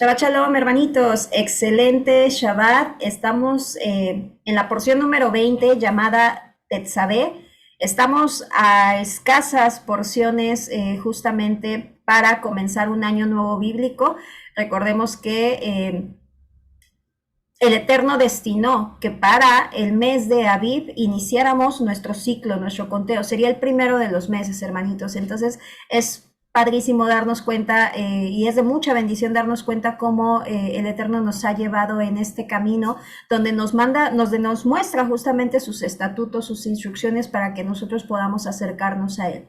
Shabbat Shalom, hermanitos. Excelente Shabbat. Estamos en la porción número 20 llamada Tetzaveh. Estamos a escasas porciones justamente para comenzar un año nuevo bíblico. Recordemos que el Eterno destinó que para el mes de Aviv iniciáramos nuestro ciclo, nuestro conteo. Sería el primero de los meses, hermanitos. Entonces es padrísimo darnos cuenta y es de mucha bendición darnos cuenta cómo el Eterno nos ha llevado en este camino donde nos manda, nos muestra justamente sus estatutos, sus instrucciones para que nosotros podamos acercarnos a Él.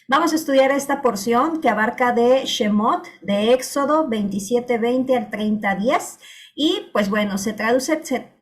Vamos a estudiar esta porción que abarca de Shemot, de Éxodo 27:20 al 30:10. Y pues bueno, se traduce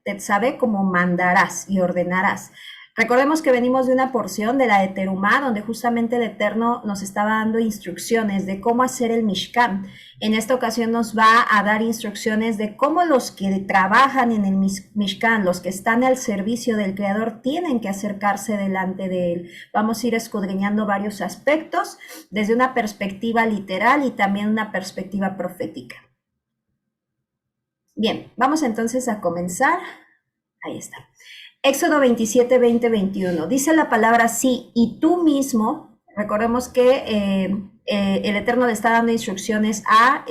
Tetzaveh como mandarás y ordenarás. Recordemos que venimos de una porción de la de Terumá, donde justamente el Eterno nos estaba dando instrucciones de cómo hacer el Mishkan. En esta ocasión nos va a dar instrucciones de cómo los que trabajan en el Mishkan, los que están al servicio del Creador, tienen que acercarse delante de Él. Vamos a ir escudriñando varios aspectos desde una perspectiva literal y también una perspectiva profética. Bien, vamos entonces a comenzar. Ahí está. Éxodo 27:20-21. Dice la palabra así, y tú mismo, recordemos que el Eterno le está dando instrucciones a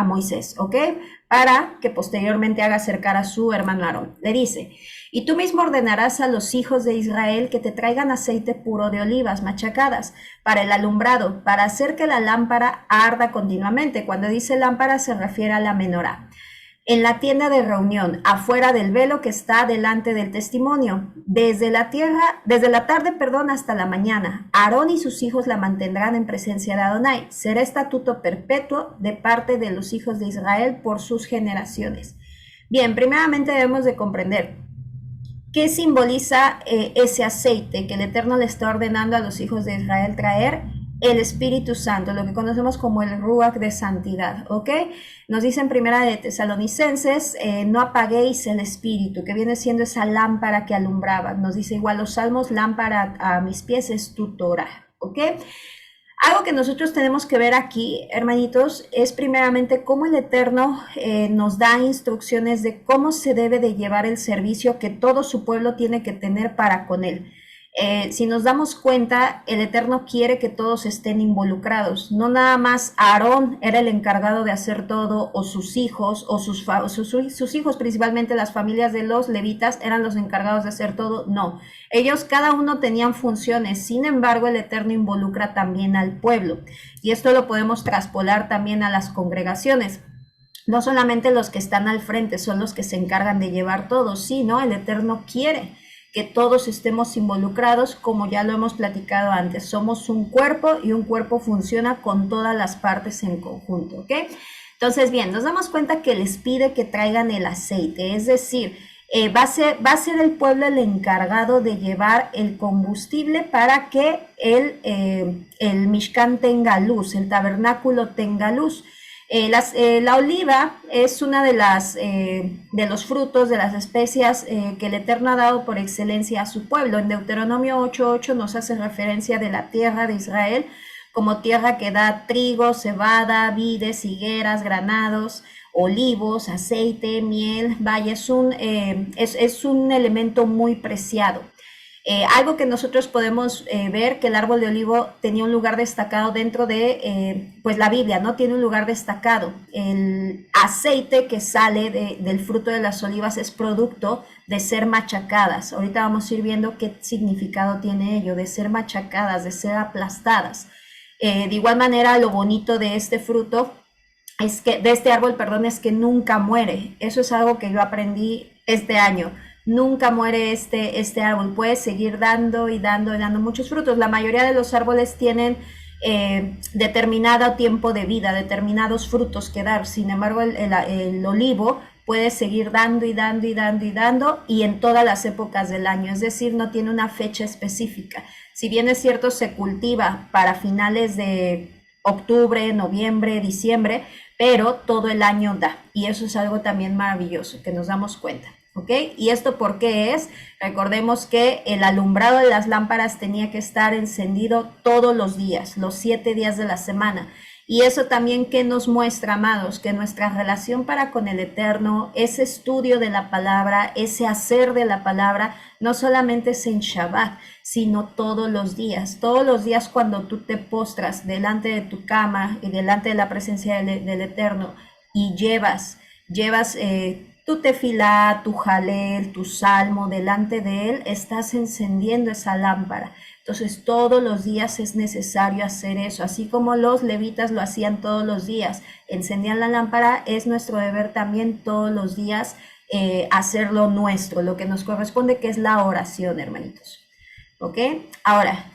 Moisés, ¿ok? Para que posteriormente haga acercar a su hermano Aarón. Le dice, y tú mismo ordenarás a los hijos de Israel que te traigan aceite puro de olivas machacadas para el alumbrado, para hacer que la lámpara arda continuamente. Cuando dice lámpara se refiere a la menorá. En la tienda de reunión, afuera del velo que está delante del testimonio, desde la tarde, hasta la mañana. Aarón y sus hijos la mantendrán en presencia de Adonai. Será estatuto perpetuo de parte de los hijos de Israel por sus generaciones. Bien, primeramente debemos de comprender qué simboliza ese aceite que el Eterno le está ordenando a los hijos de Israel traer. El Espíritu Santo, lo que conocemos como el Ruach de santidad, ¿ok? Nos dice en primera de Tesalonicenses, no apaguéis el Espíritu, que viene siendo esa lámpara que alumbraba. Nos dice igual los Salmos, lámpara a mis pies es tu Torah, ¿ok? Algo que nosotros tenemos que ver aquí, hermanitos, es primeramente cómo el Eterno nos da instrucciones de cómo se debe de llevar el servicio que todo su pueblo tiene que tener para con él. Si nos damos cuenta, el Eterno quiere que todos estén involucrados. No nada más Aarón era el encargado de hacer todo, o sus hijos, o sus hijos, principalmente las familias de los levitas, eran los encargados de hacer todo. No, ellos cada uno tenían funciones. Sin embargo, el Eterno involucra también al pueblo. Y esto lo podemos traspolar también a las congregaciones. No solamente los que están al frente son los que se encargan de llevar todo, sino el Eterno quiere que todos estemos involucrados, como ya lo hemos platicado antes. Somos un cuerpo y un cuerpo funciona con todas las partes en conjunto, ¿ok? Entonces, bien, nos damos cuenta que les pide que traigan el aceite, es decir, va a ser el pueblo el encargado de llevar el combustible para que el Mishkan tenga luz, el tabernáculo tenga luz. La oliva es una de los frutos, de las especias que el Eterno ha dado por excelencia a su pueblo. En Deuteronomio 8:8 nos hace referencia de la tierra de Israel como tierra que da trigo, cebada, vides, higueras, granados, olivos, aceite, miel. Vaya, es un elemento muy preciado. Algo que nosotros podemos ver, que el árbol de olivo tenía un lugar destacado dentro de pues la Biblia, ¿no? Tiene un lugar destacado. El aceite que sale del fruto de las olivas es producto de ser machacadas. Ahorita vamos a ir viendo qué significado tiene ello, de ser machacadas, de ser aplastadas. De igual manera, lo bonito de este fruto de este árbol, perdón, es que nunca muere. Eso es algo que yo aprendí este año. Nunca muere este árbol, puede seguir dando y dando y dando muchos frutos. La mayoría de los árboles tienen determinado tiempo de vida, determinados frutos que dar. Sin embargo, el olivo puede seguir dando y dando y dando y dando, y en todas las épocas del año, es decir, no tiene una fecha específica. Si bien es cierto, se cultiva para finales de octubre, noviembre, diciembre, pero todo el año da, y eso es algo también maravilloso que nos damos cuenta. ¿Ok? ¿Y esto por qué es? Recordemos que el alumbrado de las lámparas tenía que estar encendido todos los días, los 7 días de la semana. Y eso también que nos muestra, amados, que nuestra relación para con el Eterno, ese estudio de la palabra, ese hacer de la palabra, no solamente es en Shabbat, sino todos los días. Todos los días cuando tú te postras delante de tu cama y delante de la presencia del Eterno y llevas tu tefilá, tu jalel, tu salmo delante de él, estás encendiendo esa lámpara. Entonces todos los días es necesario hacer eso, así como los levitas lo hacían todos los días, encendían la lámpara, es nuestro deber también todos los días hacerlo nuestro, lo que nos corresponde, que es la oración, hermanitos. ¿Ok? Ahora,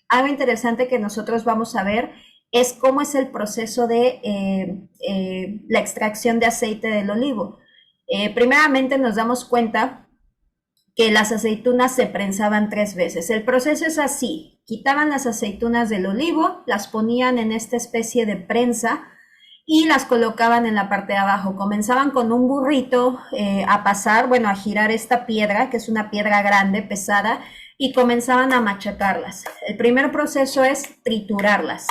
algo interesante que nosotros vamos a ver es cómo es el proceso de la extracción de aceite del olivo. Primeramente nos damos cuenta que las aceitunas se prensaban 3 veces. El proceso es así: quitaban las aceitunas del olivo, las ponían en esta especie de prensa y las colocaban en la parte de abajo. Comenzaban con un burrito a pasar, bueno, a girar esta piedra, que es una piedra grande, pesada, y comenzaban a machacarlas. El primer proceso es triturarlas.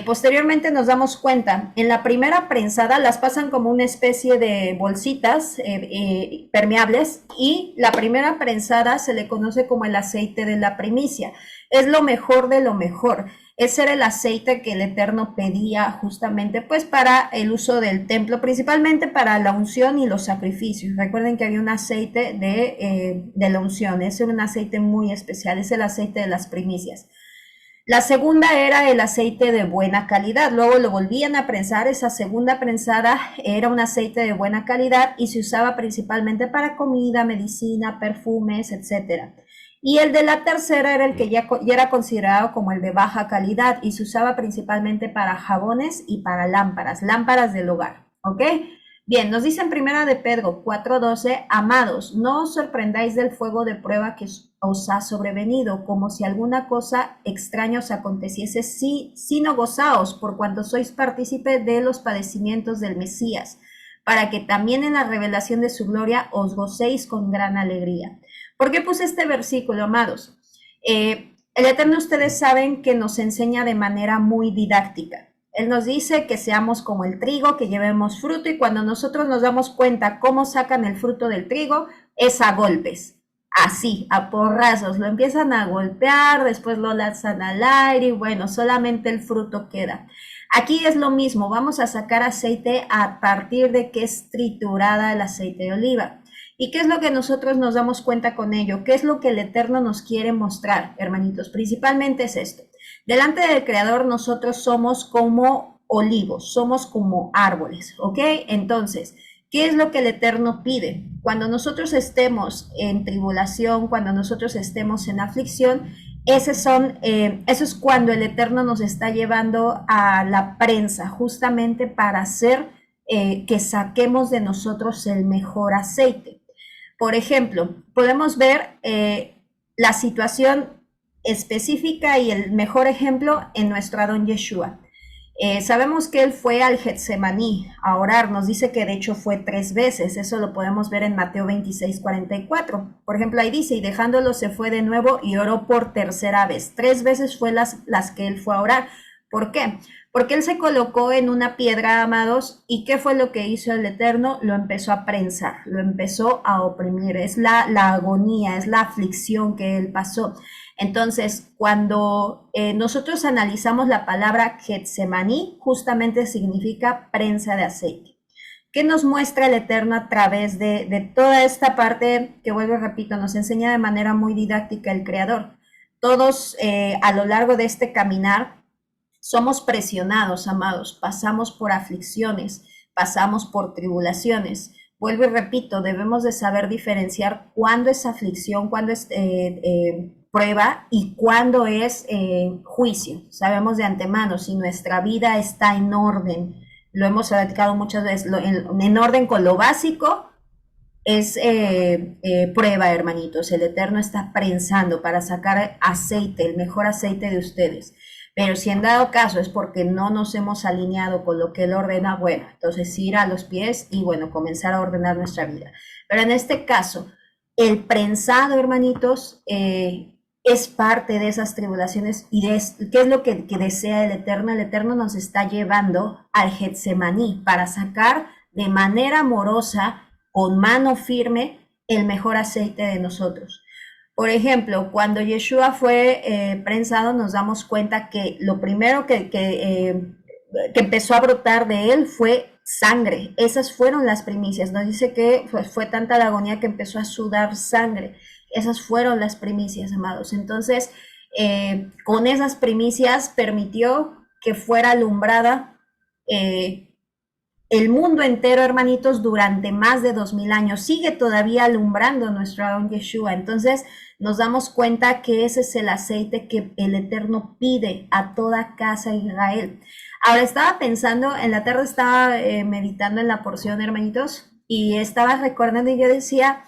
Posteriormente nos damos cuenta, en la primera prensada las pasan como una especie de bolsitas permeables, y la primera prensada se le conoce como el aceite de la primicia. Es lo mejor de lo mejor. Ese era el aceite que el Eterno pedía justamente pues para el uso del templo, principalmente para la unción y los sacrificios. Recuerden que había un aceite de la unción, ese era un aceite muy especial, es el aceite de las primicias. La segunda era el aceite de buena calidad, luego lo volvían a prensar. Esa segunda prensada era un aceite de buena calidad y se usaba principalmente para comida, medicina, perfumes, etc. Y el de la tercera era el que ya era considerado como el de baja calidad y se usaba principalmente para jabones y para lámparas del hogar, ¿ok? Bien, nos dice en primera de Pedro 4:12, amados, no os sorprendáis del fuego de prueba que os ha sobrevenido, como si alguna cosa extraña os aconteciese, sino gozaos, por cuanto sois partícipes de los padecimientos del Mesías, para que también en la revelación de su gloria os gocéis con gran alegría. ¿Por qué puse este versículo, amados? El Eterno, ustedes saben que nos enseña de manera muy didáctica. Él nos dice que seamos como el trigo, que llevemos fruto, y cuando nosotros nos damos cuenta cómo sacan el fruto del trigo, es a golpes, así, a porrazos, lo empiezan a golpear, después lo lanzan al aire y bueno, solamente el fruto queda. Aquí es lo mismo, vamos a sacar aceite a partir de que es triturada el aceite de oliva. ¿Y qué es lo que nosotros nos damos cuenta con ello? ¿Qué es lo que el Eterno nos quiere mostrar, hermanitos? Principalmente es esto. Delante del Creador nosotros somos como olivos, somos como árboles, ¿ok? Entonces, ¿qué es lo que el Eterno pide? Cuando nosotros estemos en tribulación, cuando nosotros estemos en aflicción, eso es cuando el Eterno nos está llevando a la prensa, justamente para hacer que saquemos de nosotros el mejor aceite. Por ejemplo, podemos ver la situación específica y el mejor ejemplo en nuestro Adón Yeshua. Sabemos que él fue al Getsemaní a orar, nos dice que de hecho fue 3 veces, eso lo podemos ver en Mateo 26:44. Por ejemplo, ahí dice, y dejándolo se fue de nuevo y oró por tercera vez. 3 veces fue las que él fue a orar. ¿Por qué? Porque él se colocó en una piedra, amados, y ¿qué fue lo que hizo el Eterno? Lo empezó a prensar, lo empezó a oprimir, es la agonía, es la aflicción que él pasó. Entonces, cuando nosotros analizamos la palabra Getsemaní, justamente significa prensa de aceite. ¿Qué nos muestra el Eterno a través de toda esta parte que, vuelvo y repito, nos enseña de manera muy didáctica el Creador? Todos a lo largo de este caminar somos presionados, amados, pasamos por aflicciones, pasamos por tribulaciones. Vuelvo y repito, debemos de saber diferenciar cuándo es aflicción, cuándo es prueba y cuándo es juicio. Sabemos de antemano si nuestra vida está en orden. Lo hemos platicado muchas veces, en orden con lo básico es prueba, hermanitos. El Eterno está prensando para sacar aceite, el mejor aceite de ustedes. Pero si en dado caso es porque no nos hemos alineado con lo que Él ordena, bueno, entonces ir a los pies y bueno, comenzar a ordenar nuestra vida. Pero en este caso, el prensado, hermanitos, es parte de esas tribulaciones y qué es lo que desea el Eterno. El Eterno nos está llevando al Getsemaní para sacar de manera amorosa, con mano firme, el mejor aceite de nosotros. Por ejemplo, cuando Yeshua fue prensado, nos damos cuenta que lo primero que empezó a brotar de él fue sangre. Esas fueron las primicias. Nos dice que fue tanta la agonía que empezó a sudar sangre. Esas fueron las primicias, amados. Entonces, con esas primicias permitió que fuera alumbrada el mundo entero, hermanitos, durante más de 2000 años. Sigue todavía alumbrando nuestro Adón Yeshua. Entonces, nos damos cuenta que ese es el aceite que el Eterno pide a toda casa de Israel. Ahora, estaba pensando, en la tarde estaba meditando en la porción, hermanitos, y estaba recordando y yo decía,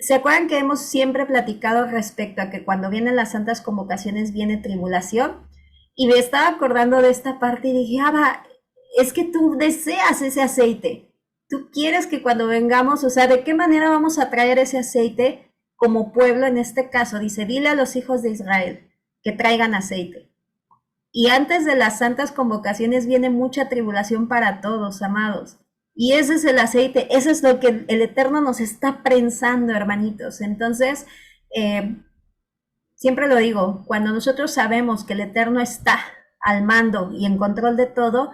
¿se acuerdan que hemos siempre platicado respecto a que cuando vienen las santas convocaciones viene tribulación? Y me estaba acordando de esta parte y dije, es que tú deseas ese aceite. Tú quieres que cuando vengamos, o sea, ¿de qué manera vamos a traer ese aceite como pueblo en este caso? Dice, dile a los hijos de Israel que traigan aceite. Y antes de las santas convocaciones viene mucha tribulación para todos, amados. Y ese es el aceite, eso es lo que el Eterno nos está prensando, hermanitos. Entonces, siempre lo digo, cuando nosotros sabemos que el Eterno está al mando y en control de todo,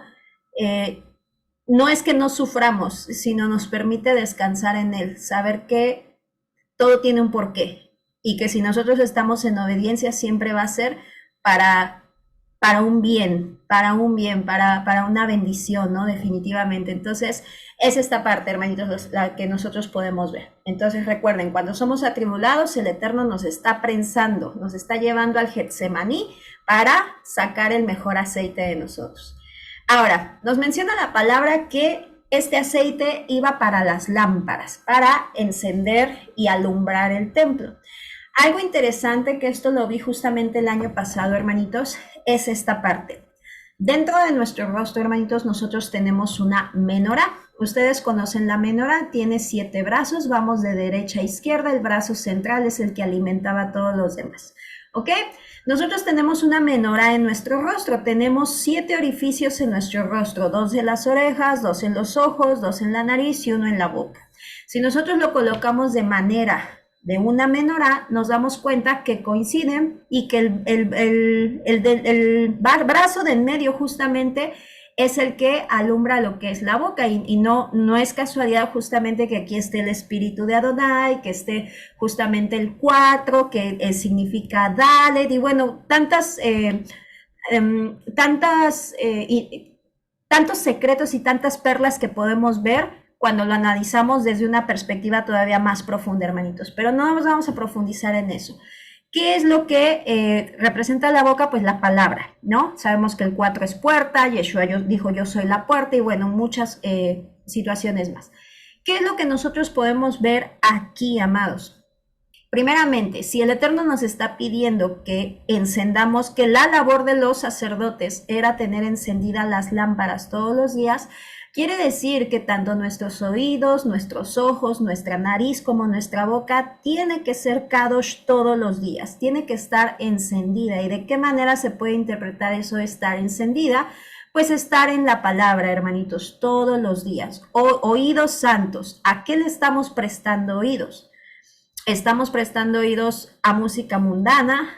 no es que no suframos, sino nos permite descansar en Él, saber que todo tiene un porqué y que si nosotros estamos en obediencia siempre va a ser para un bien, para una bendición, ¿no? Definitivamente. Entonces, es esta parte, hermanitos, la que nosotros podemos ver. Entonces, recuerden, cuando somos atribulados, el Eterno nos está prensando, nos está llevando al Getsemaní para sacar el mejor aceite de nosotros. Ahora, nos menciona la palabra que este aceite iba para las lámparas, para encender y alumbrar el templo. Algo interesante, que esto lo vi justamente el año pasado, hermanitos, es esta parte. Dentro de nuestro rostro, hermanitos, nosotros tenemos una menorá. Ustedes conocen la menorá, tiene 7 brazos, vamos de derecha a izquierda, el brazo central es el que alimentaba a todos los demás. ¿Ok? Nosotros tenemos una menorá en nuestro rostro, tenemos 7 orificios en nuestro rostro, 2 en las orejas, 2 en los ojos, 2 en la nariz y 1 en la boca. Si nosotros lo colocamos de manera de una menorá, nos damos cuenta que coinciden y que el brazo del medio justamente es el que alumbra lo que es la boca y no es casualidad justamente que aquí esté el espíritu de Adonai, que esté justamente el 4, que significa Dalet, y bueno, tantos secretos y tantas perlas que podemos ver cuando lo analizamos desde una perspectiva todavía más profunda, hermanitos. Pero no nos vamos a profundizar en eso. ¿Qué es lo que representa la boca? Pues la palabra, ¿no? Sabemos que el 4 es puerta, Yeshua dijo yo soy la puerta y bueno, muchas situaciones más. ¿Qué es lo que nosotros podemos ver aquí, amados? Primeramente, si el Eterno nos está pidiendo que encendamos, que la labor de los sacerdotes era tener encendidas las lámparas todos los días, quiere decir que tanto nuestros oídos, nuestros ojos, nuestra nariz como nuestra boca tiene que ser kadosh todos los días, tiene que estar encendida. ¿Y de qué manera se puede interpretar eso de estar encendida? Pues estar en la palabra, hermanitos, todos los días. Oídos santos, ¿a qué le estamos prestando oídos? Estamos prestando oídos a música mundana,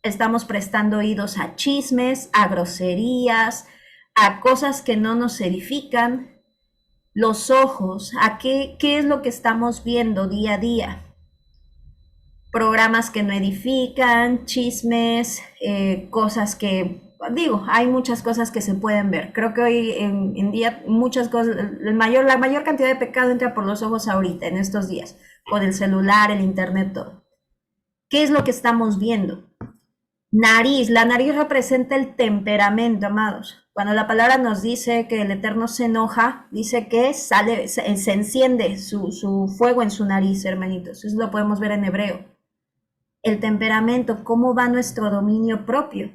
estamos prestando oídos a chismes, a groserías, a cosas que no nos edifican. Los ojos, ¿a qué es lo que estamos viendo día a día? Programas que no edifican, chismes, cosas que, digo, hay muchas cosas que se pueden ver. Creo que hoy en día muchas cosas, la mayor cantidad de pecado entra por los ojos ahorita, en estos días, por el celular, el internet, todo. ¿Qué es lo que estamos viendo? Nariz, la nariz representa el temperamento, amados. Cuando la palabra nos dice que el Eterno se enoja, dice que se enciende su fuego en su nariz, hermanitos. Eso lo podemos ver en hebreo. El temperamento, cómo va nuestro dominio propio.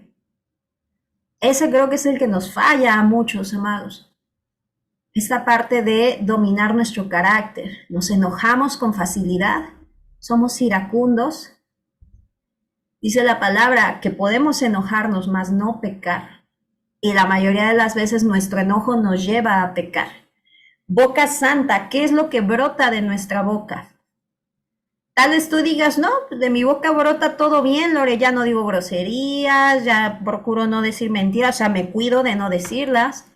Ese creo que es el que nos falla a muchos, amados. Esta parte de dominar nuestro carácter. Nos enojamos con facilidad, somos iracundos. Dice la palabra que podemos enojarnos, mas no pecar. Y la mayoría de las veces nuestro enojo nos lleva a pecar. Boca santa, ¿qué es lo que brota de nuestra boca? Tal vez tú digas, no, de mi boca brota todo bien, Lore, ya no digo groserías, ya procuro no decir mentiras, o sea, me cuido de no decirlas.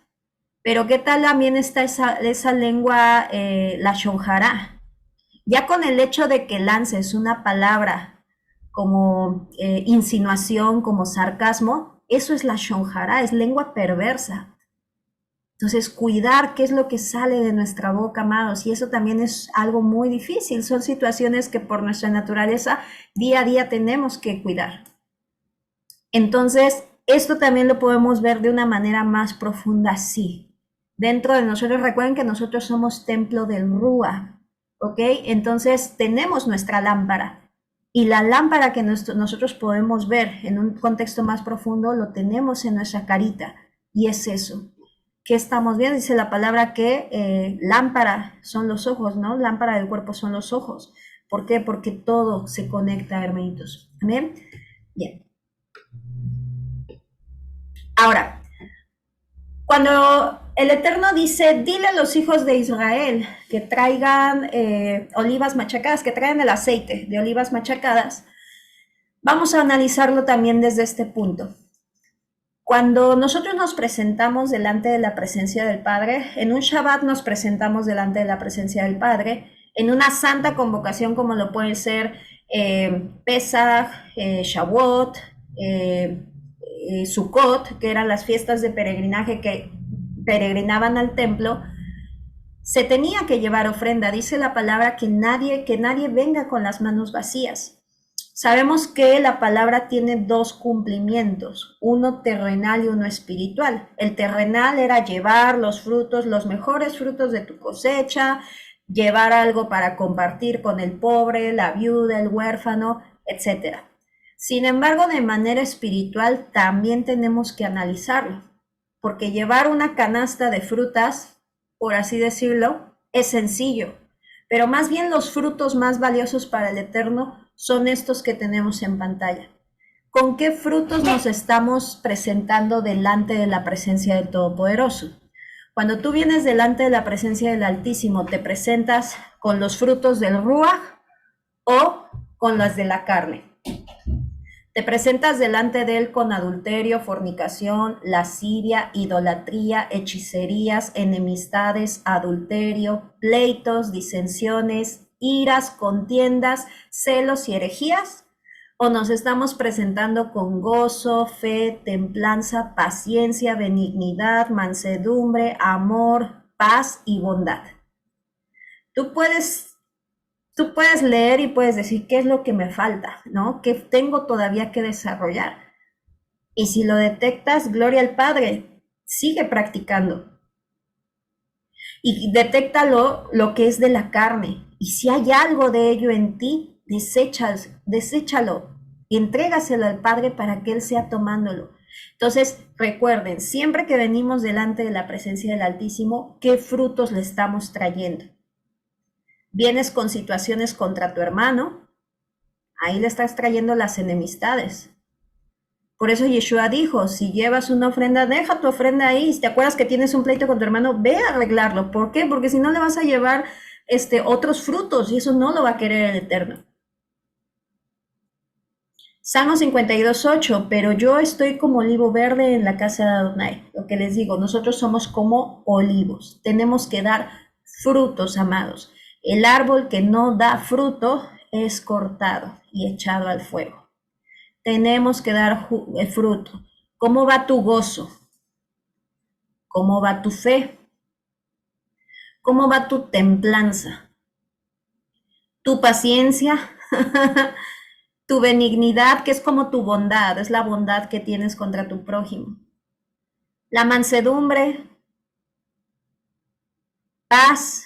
Pero ¿qué tal también está esa lengua, la shonjara? Ya con el hecho de que lances una palabra como insinuación, como sarcasmo, eso es la shonjara, es lengua perversa. Entonces, cuidar qué es lo que sale de nuestra boca, amados, y eso también es algo muy difícil. Son situaciones que por nuestra naturaleza día a día tenemos que cuidar. Entonces, esto también lo podemos ver de una manera más profunda, sí. Dentro de nosotros, recuerden que nosotros somos templo del Rúa, ¿ok? Entonces, tenemos nuestra lámpara. Y la lámpara que nosotros podemos ver en un contexto más profundo, lo tenemos en nuestra carita. Y es eso. ¿Qué estamos viendo? Dice la palabra que lámpara son los ojos, ¿no? Lámpara del cuerpo son los ojos. ¿Por qué? Porque todo se conecta, hermanitos. ¿Amén? Bien. Ahora, cuando el Eterno dice, dile a los hijos de Israel que traigan olivas machacadas, que traigan el aceite de olivas machacadas, vamos a analizarlo también desde este punto. Cuando nosotros nos presentamos delante de la presencia del Padre, en un Shabbat nos presentamos delante de la presencia del Padre, en una santa convocación como lo puede ser Pesach, Shavuot, Sukkot, que eran las fiestas de peregrinaje que peregrinaban al templo, se tenía que llevar ofrenda. Dice la palabra que nadie venga con las manos vacías. Sabemos que la palabra tiene dos cumplimientos, uno terrenal y uno espiritual. El terrenal era llevar los frutos, los mejores frutos de tu cosecha, llevar algo para compartir con el pobre, la viuda, el huérfano, etc. Sin embargo, de manera espiritual también tenemos que analizarlo, porque llevar una canasta de frutas, por así decirlo, es sencillo, pero más bien los frutos más valiosos para el Eterno son estos que tenemos en pantalla. ¿Con qué frutos nos estamos presentando delante de la presencia del Todopoderoso? Cuando tú vienes delante de la presencia del Altísimo, ¿te presentas con los frutos del Ruach o con las de la carne? Te presentas delante de él con adulterio, fornicación, lascivia, idolatría, hechicerías, enemistades, adulterio, pleitos, disensiones, iras, contiendas, celos y herejías. ¿O nos estamos presentando con gozo, fe, templanza, paciencia, benignidad, mansedumbre, amor, paz y bondad? Tú puedes leer y puedes decir qué es lo que me falta, ¿no? ¿Qué tengo todavía que desarrollar? Y si lo detectas, gloria al Padre, sigue practicando. Y detéctalo lo que es de la carne. Y si hay algo de ello en ti, deséchalo y entrégaselo al Padre para que Él sea tomándolo. Entonces, recuerden, siempre que venimos delante de la presencia del Altísimo, ¿qué frutos le estamos trayendo? Vienes con situaciones contra tu hermano, ahí le estás trayendo las enemistades. Por eso Yeshua dijo, si llevas una ofrenda, deja tu ofrenda ahí. Si te acuerdas que tienes un pleito con tu hermano, ve a arreglarlo. ¿Por qué? Porque si no le vas a llevar otros frutos y eso no lo va a querer el Eterno. Salmo 52:8, pero yo estoy como olivo verde en la casa de Adonai. Lo que les digo, nosotros somos como olivos. Tenemos que dar frutos, amados. El árbol que no da fruto es cortado y echado al fuego. Tenemos que dar fruto. ¿Cómo va tu gozo? ¿Cómo va tu fe? ¿Cómo va tu templanza? ¿Tu paciencia? Tu benignidad, que es como tu bondad, es la bondad que tienes contra tu prójimo. La mansedumbre, paz,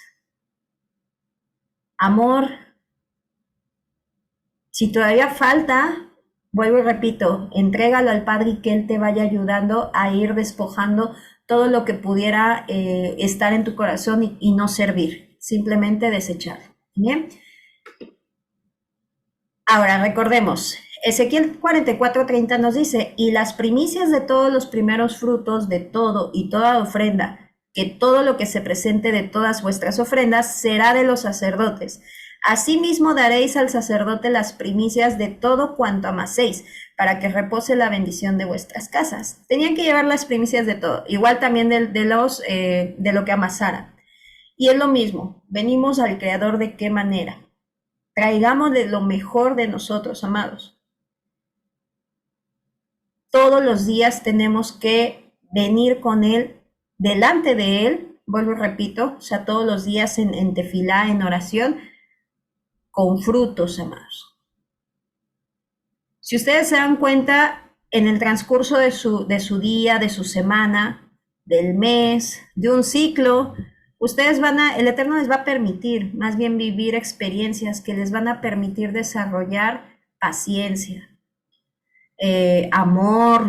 amor. Si todavía falta, vuelvo y repito, entrégalo al Padre y que Él te vaya ayudando a ir despojando todo lo que pudiera estar en tu corazón y no servir, simplemente desecharlo. ¿Bien? Ahora, recordemos, Ezequiel 44:30 nos dice, y las primicias de todos los primeros frutos de todo y toda ofrenda, que todo lo que se presente de todas vuestras ofrendas será de los sacerdotes. Asimismo daréis al sacerdote las primicias de todo cuanto amaséis, para que repose la bendición de vuestras casas. Tenían que llevar las primicias de todo, igual también de lo que amasaran. Y es lo mismo, venimos al Creador de qué manera. Traigámosle lo mejor de nosotros, amados. Todos los días tenemos que venir con Él, delante de Él, vuelvo y repito, o sea, todos los días en tefilá, en oración, con frutos, amados. Si ustedes se dan cuenta, en el transcurso de su día, de su semana, del mes, de un ciclo, el Eterno les va a permitir, más bien vivir experiencias que les van a permitir desarrollar paciencia, amor.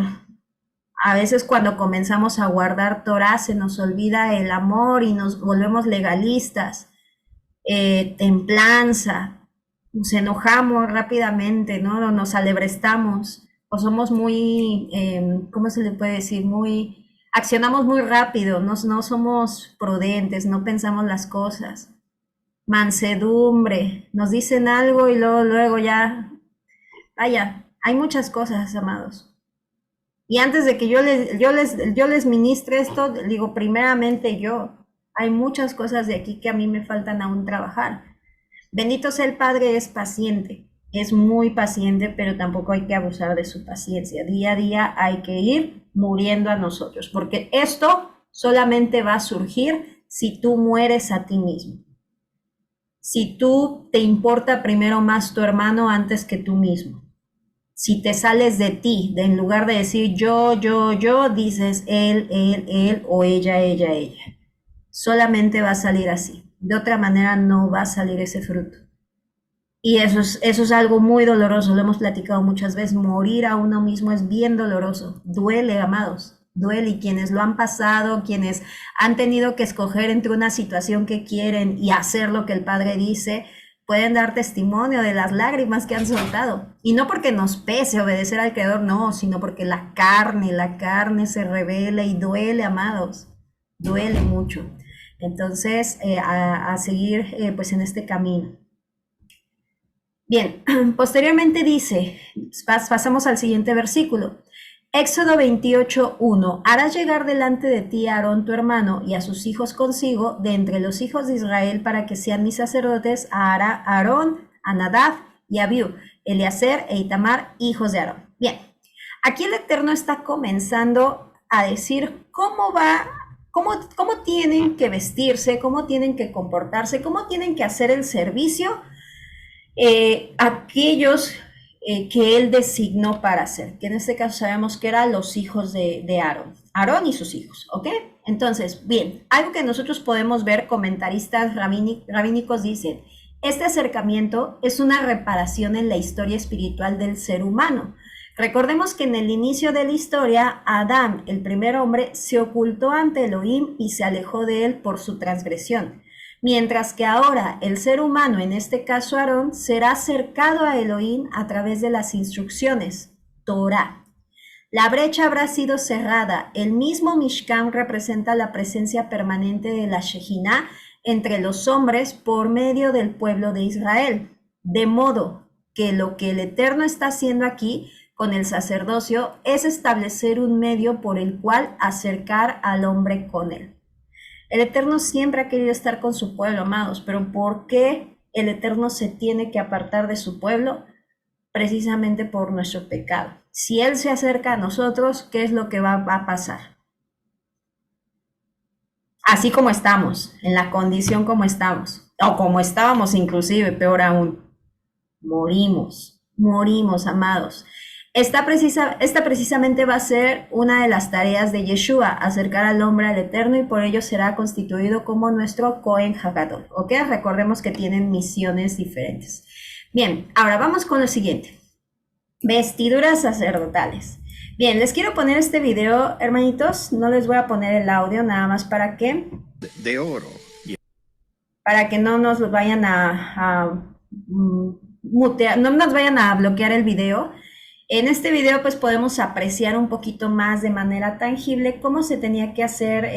A veces cuando comenzamos a guardar Torah se nos olvida el amor y nos volvemos legalistas, templanza, nos enojamos rápidamente, ¿no? Nos alebrestamos o somos muy, ¿cómo se le puede decir? Accionamos muy rápido, no somos prudentes, no pensamos las cosas. Mansedumbre, nos dicen algo y luego ya, vaya, hay muchas cosas, amados. Y antes de que yo les ministre esto, digo, primeramente hay muchas cosas de aquí que a mí me faltan aún trabajar. Bendito sea el Padre, es paciente, es muy paciente, pero tampoco hay que abusar de su paciencia. Día a día hay que ir muriendo a nosotros, porque esto solamente va a surgir si tú mueres a ti mismo. Si tú te importa primero más tu hermano antes que tú mismo. Si te sales de ti, en lugar de decir yo, dices él, o ella. Solamente va a salir así. De otra manera no va a salir ese fruto. Y eso es algo muy doloroso, lo hemos platicado muchas veces. Morir a uno mismo es bien doloroso. Duele, amados, duele. Y quienes lo han pasado, quienes han tenido que escoger entre una situación que quieren y hacer lo que el Padre dice, pueden dar testimonio de las lágrimas que han soltado. Y no porque nos pese obedecer al Creador, no, sino porque la carne se revela y duele, amados. Duele mucho. Entonces, a seguir pues en este camino. Bien, posteriormente dice, pasamos al siguiente versículo. Éxodo 28:1. Harás llegar delante de ti a Aarón tu hermano y a sus hijos consigo de entre los hijos de Israel para que sean mis sacerdotes a Aarón, a Nadab y a Abiú, Eleazar e Itamar, hijos de Aarón. Bien, aquí el Eterno está comenzando a decir cómo tienen que vestirse, cómo tienen que comportarse, cómo tienen que hacer el servicio aquellos que él designó para hacer, que en este caso sabemos que eran los hijos de Aarón, Aarón y sus hijos, ¿ok? Entonces, bien, algo que nosotros podemos ver, comentaristas rabínicos dicen, este acercamiento es una reparación en la historia espiritual del ser humano. Recordemos que en el inicio de la historia, Adán, el primer hombre, se ocultó ante Elohim y se alejó de él por su transgresión. Mientras que ahora el ser humano, en este caso Aarón, será acercado a Elohim a través de las instrucciones, Torah. La brecha habrá sido cerrada. El mismo Mishkan representa la presencia permanente de la Shejinah entre los hombres por medio del pueblo de Israel. De modo que lo que el Eterno está haciendo aquí con el sacerdocio es establecer un medio por el cual acercar al hombre con él. El Eterno siempre ha querido estar con su pueblo, amados, pero ¿por qué el Eterno se tiene que apartar de su pueblo? Precisamente por nuestro pecado. Si Él se acerca a nosotros, ¿qué es lo que va a pasar? Así como estamos, en la condición como estamos, o como estábamos inclusive, peor aún, morimos, amados. Esta precisamente va a ser una de las tareas de Yeshua, acercar al hombre al Eterno, y por ello será constituido como nuestro Cohen Hagadol. ¿Ok? Recordemos que tienen misiones diferentes. Bien, ahora vamos con lo siguiente. Vestiduras sacerdotales. Bien, les quiero poner este video, hermanitos. No les voy a poner el audio, nada más para que... De oro. Para que no nos lo vayan a no nos vayan a bloquear el video. En este video pues podemos apreciar un poquito más de manera tangible cómo se tenía que hacer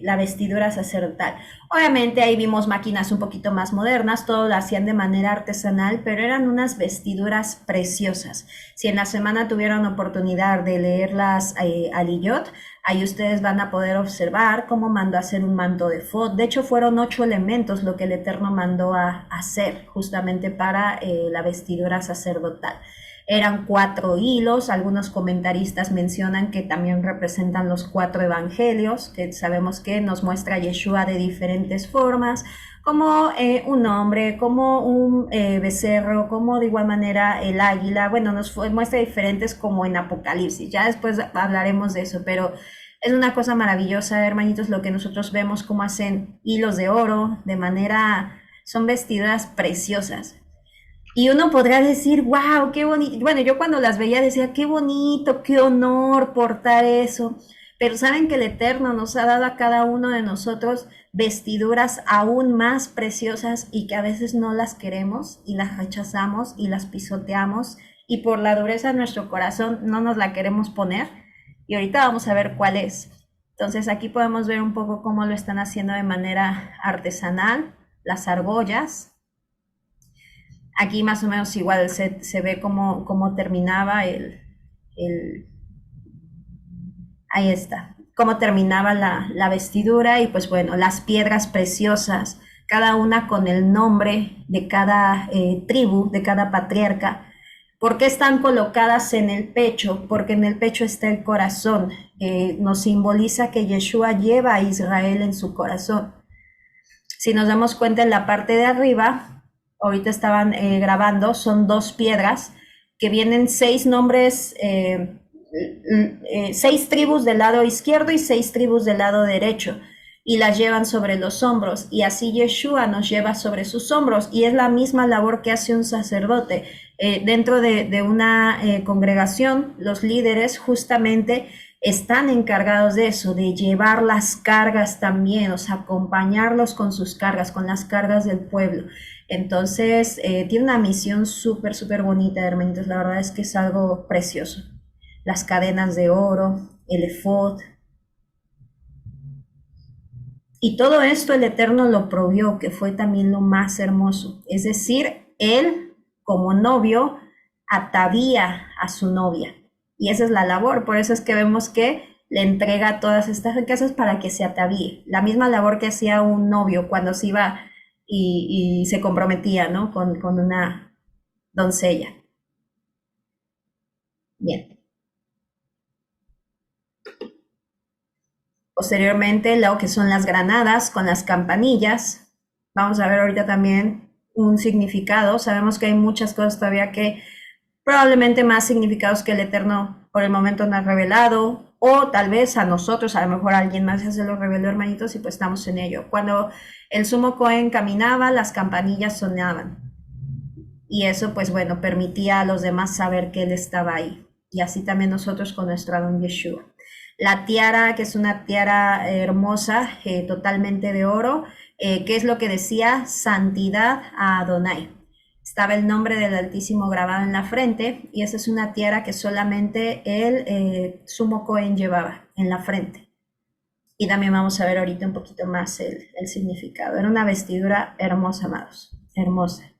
la vestidura sacerdotal. Obviamente ahí vimos máquinas un poquito más modernas, todo lo hacían de manera artesanal, pero eran unas vestiduras preciosas. Si en la semana tuvieron oportunidad de leerlas Aliyot, ahí ustedes van a poder observar cómo mandó a hacer un manto de Efod. De hecho, fueron 8 elementos lo que el Eterno mandó a hacer justamente para la vestidura sacerdotal. Eran 4 hilos, algunos comentaristas mencionan que también representan los 4 evangelios, que sabemos que nos muestra a Yeshua de diferentes formas, como un hombre, como un becerro, como de igual manera el águila. Bueno, nos muestra diferentes como en Apocalipsis, ya después hablaremos de eso, pero es una cosa maravillosa, hermanitos, lo que nosotros vemos, cómo hacen hilos de oro, de manera, son vestiduras preciosas. Y uno podrá decir, wow, qué bonito. Bueno, yo cuando las veía decía, qué bonito, qué honor portar eso. Pero saben que el Eterno nos ha dado a cada uno de nosotros vestiduras aún más preciosas y que a veces no las queremos y las rechazamos y las pisoteamos y por la dureza de nuestro corazón no nos la queremos poner. Y ahorita vamos a ver cuál es. Entonces aquí podemos ver un poco cómo lo están haciendo de manera artesanal, las argollas. Aquí más o menos igual se ve cómo terminaba ahí está, cómo terminaba la vestidura y pues bueno, las piedras preciosas, cada una con el nombre de cada tribu, de cada patriarca. ¿Por qué están colocadas en el pecho? Porque en el pecho está el corazón. Nos simboliza que Yeshua lleva a Israel en su corazón. Si nos damos cuenta en la parte de arriba, ahorita estaban grabando, son 2 piedras que vienen 6 nombres, 6 tribus del lado izquierdo y 6 tribus del lado derecho, y las llevan sobre los hombros, y así Yeshua nos lleva sobre sus hombros, y es la misma labor que hace un sacerdote. Dentro de una congregación, los líderes justamente están encargados de eso, de llevar las cargas también, o sea, acompañarlos con sus cargas, con las cargas del pueblo. Entonces, tiene una misión súper, súper bonita, hermanitos. La verdad es que es algo precioso. Las cadenas de oro, el efod. Y todo esto el Eterno lo provió, que fue también lo más hermoso. Es decir, él, como novio, atavía a su novia. Y esa es la labor. Por eso es que vemos que le entrega todas estas riquezas para que se atavíe. La misma labor que hacía un novio cuando se iba y se comprometía, ¿no? Con una doncella. Bien. Posteriormente, lo que son las granadas con las campanillas. Vamos a ver ahorita también un significado. Sabemos que hay muchas cosas todavía que probablemente más significados que el Eterno por el momento nos ha revelado, o tal vez a nosotros, a lo mejor a alguien más ya se lo reveló, hermanitos, y pues estamos en ello. Cuando el sumo Cohen caminaba, las campanillas sonaban. Y eso, pues bueno, permitía a los demás saber que él estaba ahí. Y así también nosotros con nuestro Adón Yeshua. La tiara, que es una tiara hermosa, totalmente de oro, que es lo que decía santidad a Adonai. Estaba el nombre del Altísimo grabado en la frente, y esa es una tiara que solamente el sumo Cohen llevaba en la frente. Y también vamos a ver ahorita un poquito más el significado. Era una vestidura hermosa, amados, hermosa.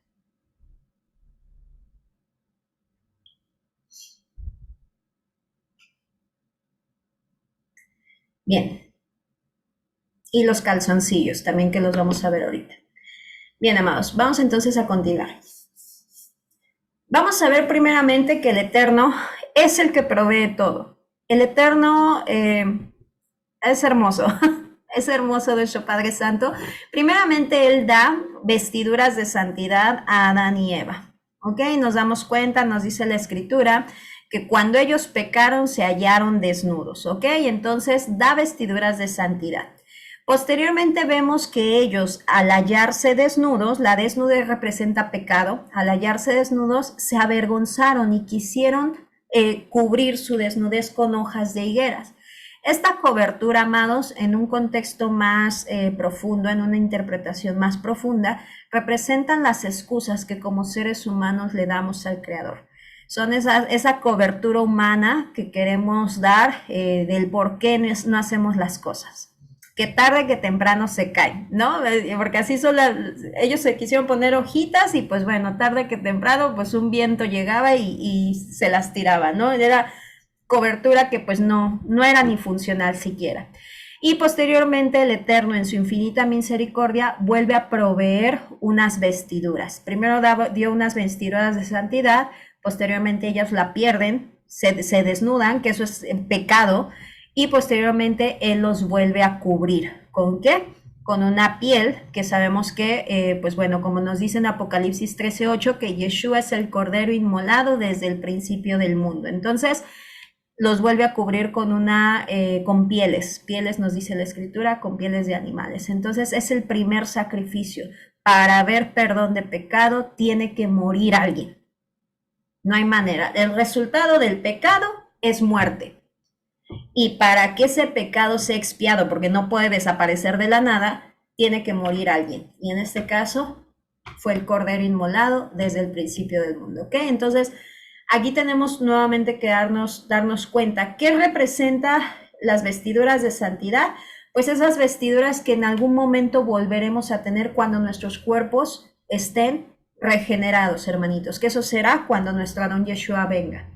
Bien. Y los calzoncillos también, que los vamos a ver ahorita. Bien, amados, vamos entonces a continuar. Vamos a ver primeramente que el Eterno es el que provee todo. El Eterno es hermoso, es hermoso nuestro Padre Santo. Primeramente, Él da vestiduras de santidad a Adán y Eva. ¿Ok? Nos damos cuenta, nos dice la Escritura, que cuando ellos pecaron se hallaron desnudos. ¿Ok? Entonces, da vestiduras de santidad. Posteriormente vemos que ellos, al hallarse desnudos, la desnudez representa pecado, al hallarse desnudos se avergonzaron y quisieron cubrir su desnudez con hojas de higueras. Esta cobertura, amados, en un contexto más profundo, en una interpretación más profunda, representan las excusas que como seres humanos le damos al Creador. Son esa cobertura humana que queremos dar del por qué no hacemos las cosas. Que tarde que temprano se caen, ¿no? Porque así son ellos se quisieron poner hojitas y pues bueno, tarde que temprano pues un viento llegaba y se las tiraba, ¿no? Era cobertura que pues no era ni funcional siquiera. Y posteriormente el Eterno en su infinita misericordia vuelve a proveer unas vestiduras. Primero dio unas vestiduras de santidad, posteriormente ellas la pierden, se desnudan, que eso es pecado, y posteriormente Él los vuelve a cubrir. ¿Con qué? Con una piel que sabemos que, pues bueno, como nos dice en Apocalipsis 13:8, que Yeshua es el Cordero inmolado desde el principio del mundo. Entonces, los vuelve a cubrir con pieles nos dice la Escritura, con pieles de animales. Entonces, es el primer sacrificio. Para haber perdón de pecado, tiene que morir alguien. No hay manera. El resultado del pecado es muerte. Y para que ese pecado sea expiado, porque no puede desaparecer de la nada, tiene que morir alguien. Y en este caso fue el Cordero inmolado desde el principio del mundo. ¿Ok? Entonces, aquí tenemos nuevamente que darnos cuenta qué representa las vestiduras de santidad. Pues esas vestiduras que en algún momento volveremos a tener cuando nuestros cuerpos estén regenerados, hermanitos. Que eso será cuando nuestro Adón Yeshua venga.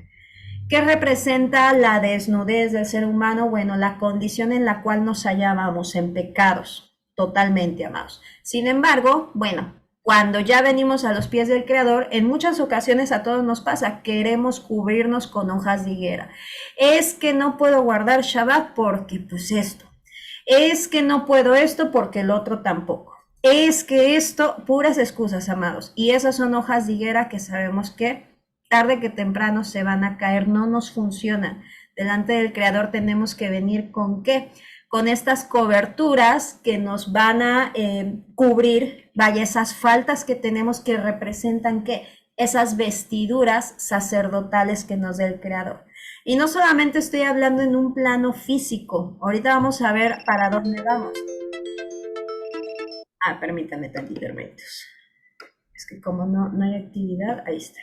¿Qué representa la desnudez del ser humano? Bueno, la condición en la cual nos hallábamos en pecados, totalmente, amados. Sin embargo, bueno, cuando ya venimos a los pies del Creador, en muchas ocasiones a todos nos pasa, queremos cubrirnos con hojas de higuera. Es que no puedo guardar Shabbat porque pues esto. Es que no puedo esto porque el otro tampoco. Es que esto, puras excusas, amados. Y esas son hojas de higuera que sabemos que tarde que temprano se van a caer, no nos funcionan. Delante del Creador tenemos que venir ¿con qué? Con estas coberturas que nos van a cubrir, vaya, esas faltas que tenemos que representan ¿qué? Esas vestiduras sacerdotales que nos da el Creador. Y no solamente estoy hablando en un plano físico, ahorita vamos a ver para dónde vamos. Permítanme tantito, hermanitos. Es que como no hay actividad, ahí está.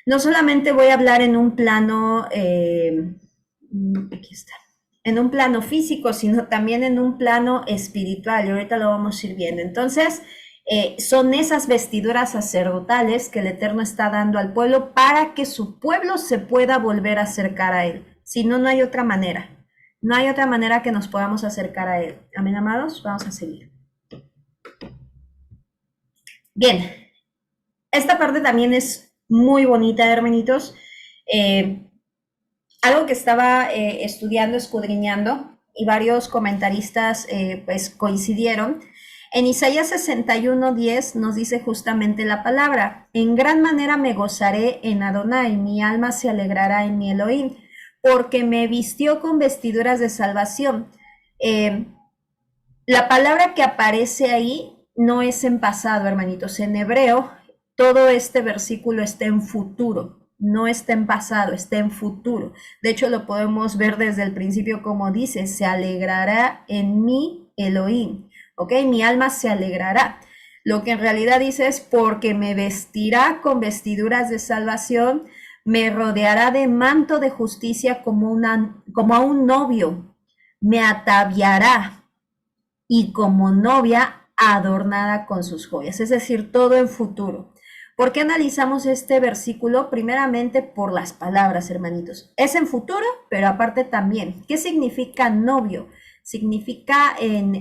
No solamente voy a hablar en un plano, aquí está, en un plano físico, sino también en un plano espiritual, y ahorita lo vamos a ir viendo. Entonces, son esas vestiduras sacerdotales que el Eterno está dando al pueblo para que su pueblo se pueda volver a acercar a Él. Si no, no hay otra manera. No hay otra manera que nos podamos acercar a Él. Amén, amados, vamos a seguir. Bien, esta parte también es muy bonita, hermanitos. Algo que estaba estudiando, escudriñando, y varios comentaristas pues coincidieron. En Isaías 61:10 nos dice justamente la palabra: en gran manera me gozaré en Adonai, mi alma se alegrará en mi Elohim, porque me vistió con vestiduras de salvación. La palabra que aparece ahí no es en pasado, hermanitos. En hebreo, todo este versículo está en futuro, no está en pasado, está en futuro. De hecho, lo podemos ver desde el principio como dice: se alegrará en mi Elohim, ¿ok? Mi alma se alegrará. Lo que en realidad dice es: porque me vestirá con vestiduras de salvación, me rodeará de manto de justicia como a un novio, me ataviará y como novia adornada con sus joyas, es decir, todo en futuro. ¿Por qué analizamos este versículo? Primeramente por las palabras, hermanitos. Es en futuro, pero aparte también. ¿Qué significa novio? Significa,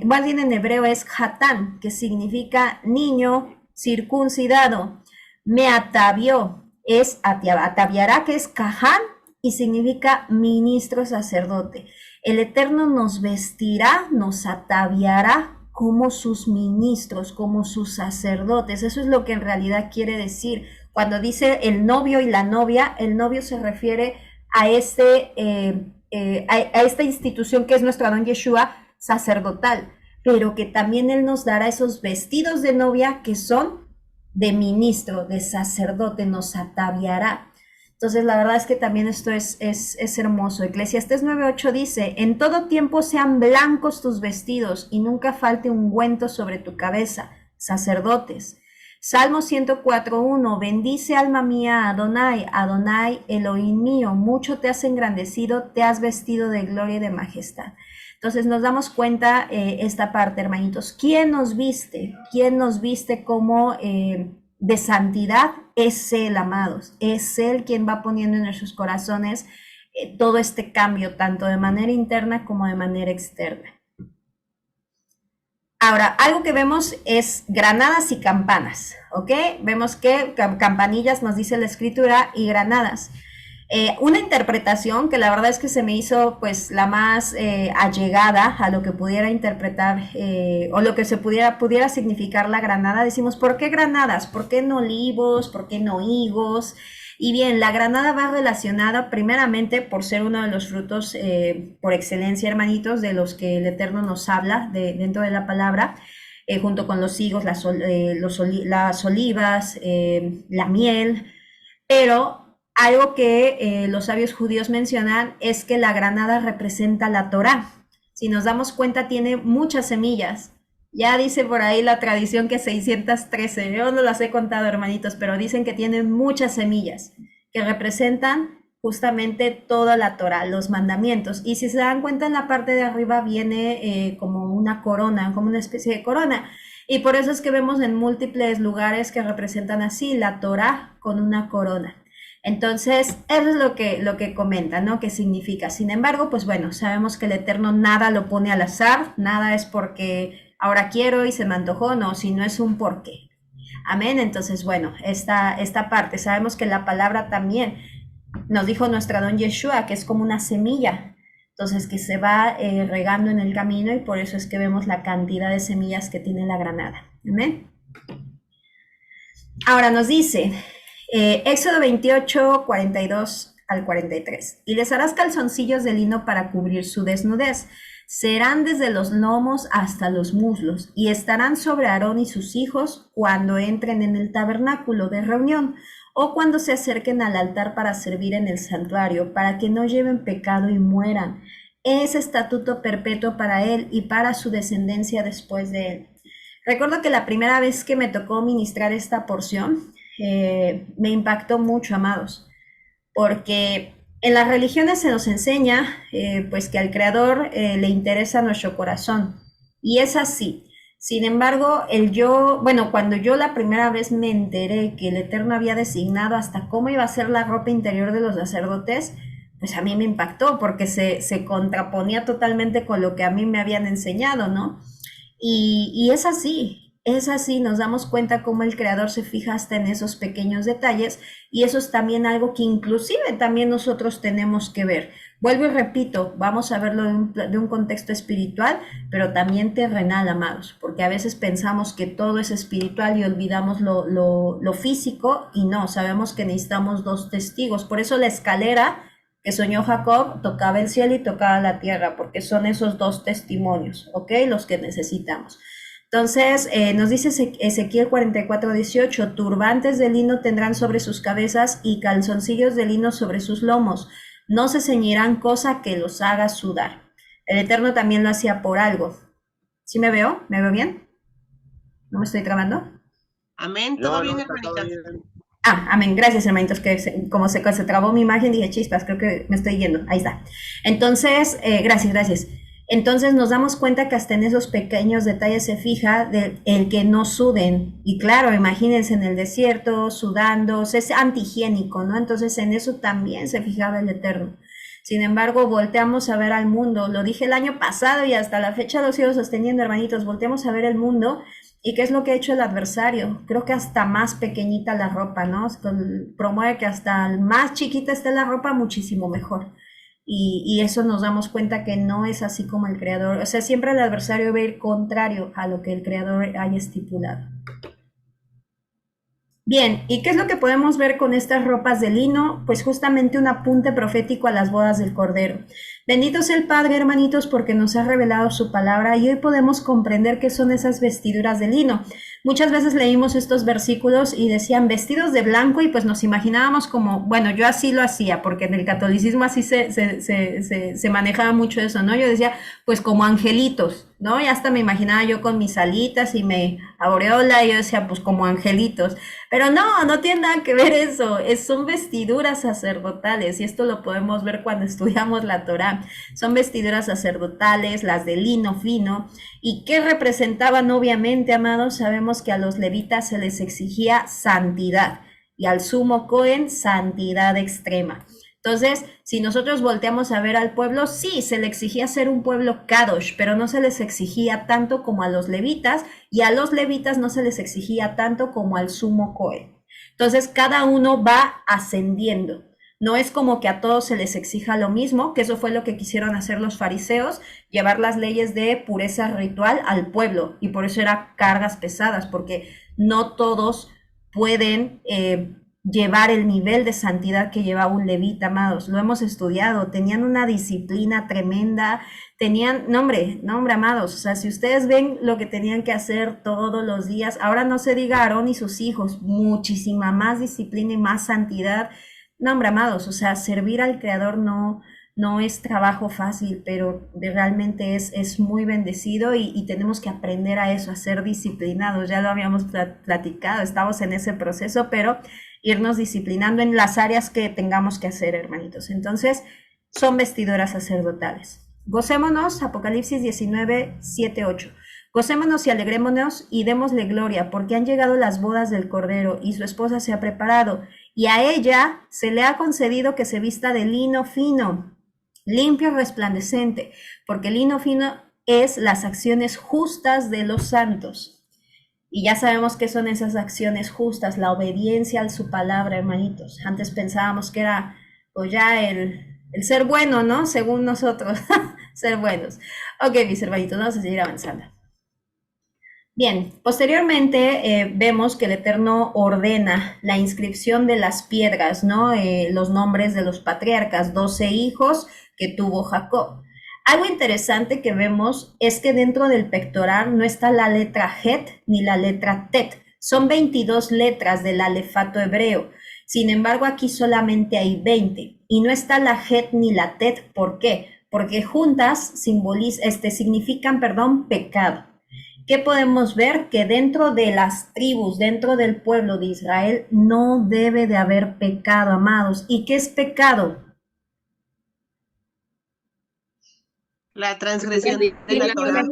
más bien en hebreo es hatán, que significa niño circuncidado. Me atavió, es ataviará, que es caján, y significa ministro sacerdote. El Eterno nos vestirá, nos ataviará como sus ministros, como sus sacerdotes. Eso es lo que en realidad quiere decir. Cuando dice el novio y la novia, el novio se refiere a esta institución que es nuestro Adón Yeshua sacerdotal, pero que también Él nos dará esos vestidos de novia que son de ministro, de sacerdote, nos ataviará. Entonces, la verdad es que también esto es hermoso. Eclesiastés 9:8 dice, en todo tiempo sean blancos tus vestidos y nunca falte ungüento sobre tu cabeza, sacerdotes. Salmo 104:1, bendice alma mía a Adonai, Adonai Elohim mío, mucho te has engrandecido, te has vestido de gloria y de majestad. Entonces nos damos cuenta esta parte, hermanitos. ¿Quién nos viste? ¿Quién nos viste como de santidad? Es Él, amados. Es Él quien va poniendo en nuestros corazones todo este cambio, tanto de manera interna como de manera externa. Ahora, algo que vemos es granadas y campanas, ¿ok? Vemos que campanillas nos dice la escritura y granadas. Una interpretación que la verdad es que se me hizo pues la más allegada a lo que pudiera interpretar o lo que se pudiera significar la granada. Decimos, ¿por qué granadas? ¿Por qué no olivos? ¿Por qué no higos? Y bien, la granada va relacionada primeramente por ser uno de los frutos por excelencia, hermanitos, de los que el Eterno nos habla dentro de la palabra, junto con los higos, las olivas, la miel, pero algo que los sabios judíos mencionan es que la granada representa la Torá. Si nos damos cuenta, tiene muchas semillas. Ya dice por ahí la tradición que 613. Yo no las he contado, hermanitos, pero dicen que tienen muchas semillas que representan justamente toda la Torá, los mandamientos. Y si se dan cuenta, en la parte de arriba viene como una corona, como una especie de corona. Y por eso es que vemos en múltiples lugares que representan así la Torá con una corona. Entonces, eso es lo que comenta, ¿no? ¿Qué significa? Sin embargo, pues bueno, sabemos que el Eterno nada lo pone al azar, nada es porque ahora quiero y se me antojó, no, sino es un porqué. Amén. Entonces, bueno, esta parte, sabemos que la palabra también nos dijo nuestra don Yeshua, que es como una semilla, entonces que se va regando en el camino y por eso es que vemos la cantidad de semillas que tiene la granada. Amén. Ahora nos dice, Éxodo 28, 42 al 43. Y les harás calzoncillos de lino para cubrir su desnudez. Serán desde los lomos hasta los muslos, y estarán sobre Aarón y sus hijos cuando entren en el tabernáculo de reunión, o cuando se acerquen al altar para servir en el santuario, para que no lleven pecado y mueran. Es estatuto perpetuo para él y para su descendencia después de él. Recuerdo que la primera vez que me tocó ministrar esta porción, me impactó mucho, amados, porque en las religiones se nos enseña pues que al Creador le interesa nuestro corazón, y es así. Sin embargo, cuando yo la primera vez me enteré que el Eterno había designado hasta cómo iba a ser la ropa interior de los sacerdotes, pues a mí me impactó porque se contraponía totalmente con lo que a mí me habían enseñado, ¿no? Y es así, nos damos cuenta cómo el creador se fija hasta en esos pequeños detalles, y eso es también algo que inclusive también nosotros tenemos que ver. Vuelvo y repito, vamos a verlo de un contexto espiritual, pero también terrenal, amados, porque a veces pensamos que todo es espiritual y olvidamos lo físico, y no, sabemos que necesitamos dos testigos. Por eso la escalera que soñó Jacob tocaba el cielo y tocaba la tierra, porque son esos dos testimonios, ¿ok? Los que necesitamos. Entonces, nos dice Ezequiel 44:18, turbantes de lino tendrán sobre sus cabezas y calzoncillos de lino sobre sus lomos. No se ceñirán cosa que los haga sudar. El Eterno también lo hacía por algo. ¿Sí me veo? ¿Me veo bien? ¿No me estoy trabando? Amén, todo bien, hermanita. Amén, gracias, hermanitos, que como se trabó mi imagen, dije, chispas, creo que me estoy yendo, ahí está. Entonces, gracias. Entonces nos damos cuenta que hasta en esos pequeños detalles se fija el que no suden. Y claro, imagínense en el desierto, sudando, es antihigiénico, ¿no? Entonces en eso también se fijaba el Eterno. Sin embargo, volteamos a ver al mundo, lo dije el año pasado y hasta la fecha lo sigo sosteniendo, hermanitos, volteamos a ver el mundo. ¿Y qué es lo que ha hecho el adversario? Creo que hasta más pequeñita la ropa, ¿no? Promueve que hasta más chiquita esté la ropa, muchísimo mejor. Y eso nos damos cuenta que no es así como el creador. O sea, siempre el adversario va a ir contrario a lo que el creador haya estipulado. Bien, ¿y qué es lo que podemos ver con estas ropas de lino? Pues justamente un apunte profético a las bodas del Cordero. Bendito sea el Padre, hermanitos, porque nos ha revelado su palabra y hoy podemos comprender qué son esas vestiduras de lino. muchas veces leímos estos versículos y decían vestidos de blanco y pues nos imaginábamos como, bueno, yo así lo hacía, porque en el catolicismo así se manejaba mucho eso, ¿no? Yo decía, pues como angelitos, ¿no? Y hasta me imaginaba yo con mis alitas y me aureola y yo decía, pues como angelitos. Pero no, no tiene nada que ver eso, son vestiduras sacerdotales y esto lo podemos ver cuando estudiamos la Torá. Son vestiduras sacerdotales, las de lino fino. ¿Y qué representaban? Obviamente, amados, sabemos que a los levitas se les exigía santidad y al sumo Cohen santidad extrema. Entonces, si nosotros volteamos a ver al pueblo, sí, se le exigía ser un pueblo kadosh, pero no se les exigía tanto como a los levitas, y a los levitas no se les exigía tanto como al sumo Cohen. Entonces, cada uno va ascendiendo. No es como que a todos se les exija lo mismo, que eso fue lo que quisieron hacer los fariseos, llevar las leyes de pureza ritual al pueblo, y por eso eran cargas pesadas, porque no todos pueden llevar el nivel de santidad que llevaba un levita, amados. Lo hemos estudiado, tenían una disciplina tremenda, tenían, no hombre, amados, o sea, si ustedes ven lo que tenían que hacer todos los días, ahora no se diga Aarón y sus hijos, muchísima más disciplina y más santidad. No, hombre, amados, o sea, servir al Creador no es trabajo fácil, pero realmente es muy bendecido y tenemos que aprender a eso, a ser disciplinados. Ya lo habíamos platicado, estamos en ese proceso, pero irnos disciplinando en las áreas que tengamos que hacer, hermanitos. Entonces, son vestiduras sacerdotales. Gocémonos, Apocalipsis 19, 7, 8. Gocémonos y alegrémonos y démosle gloria, porque han llegado las bodas del Cordero y su esposa se ha preparado, y a ella se le ha concedido que se vista de lino fino, limpio y resplandecente, porque el lino fino es las acciones justas de los santos. Y ya sabemos qué son esas acciones justas, la obediencia a su palabra, hermanitos. Antes pensábamos que era pues ya el ser bueno, ¿no? Según nosotros, ser buenos. Ok, mis hermanitos, vamos a seguir avanzando. Bien, posteriormente vemos que el Eterno ordena la inscripción de las piedras, ¿no? Los nombres de los patriarcas, 12 hijos que tuvo Jacob. Algo interesante que vemos es que dentro del pectoral no está la letra Het ni la letra Tet. Son 22 letras del alefato hebreo. Sin embargo, aquí solamente hay 20. Y no está la Het ni la Tet. ¿Por qué? Porque juntas significan, pecado. ¿Qué podemos ver? Que dentro de las tribus, dentro del pueblo de Israel, no debe de haber pecado, amados. ¿Y qué es pecado? La transgresión de la Torah.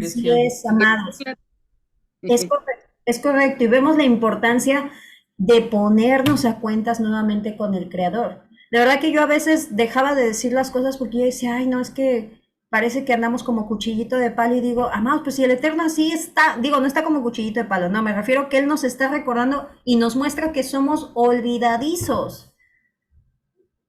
Así es, amados. Es correcto. Y vemos la importancia de ponernos a cuentas nuevamente con el Creador. De verdad que yo a veces dejaba de decir las cosas porque yo decía, ay, no, es que parece que andamos como cuchillito de palo y digo, amados, pues si el Eterno así está, digo, no está como cuchillito de palo, no, me refiero que Él nos está recordando y nos muestra que somos olvidadizos.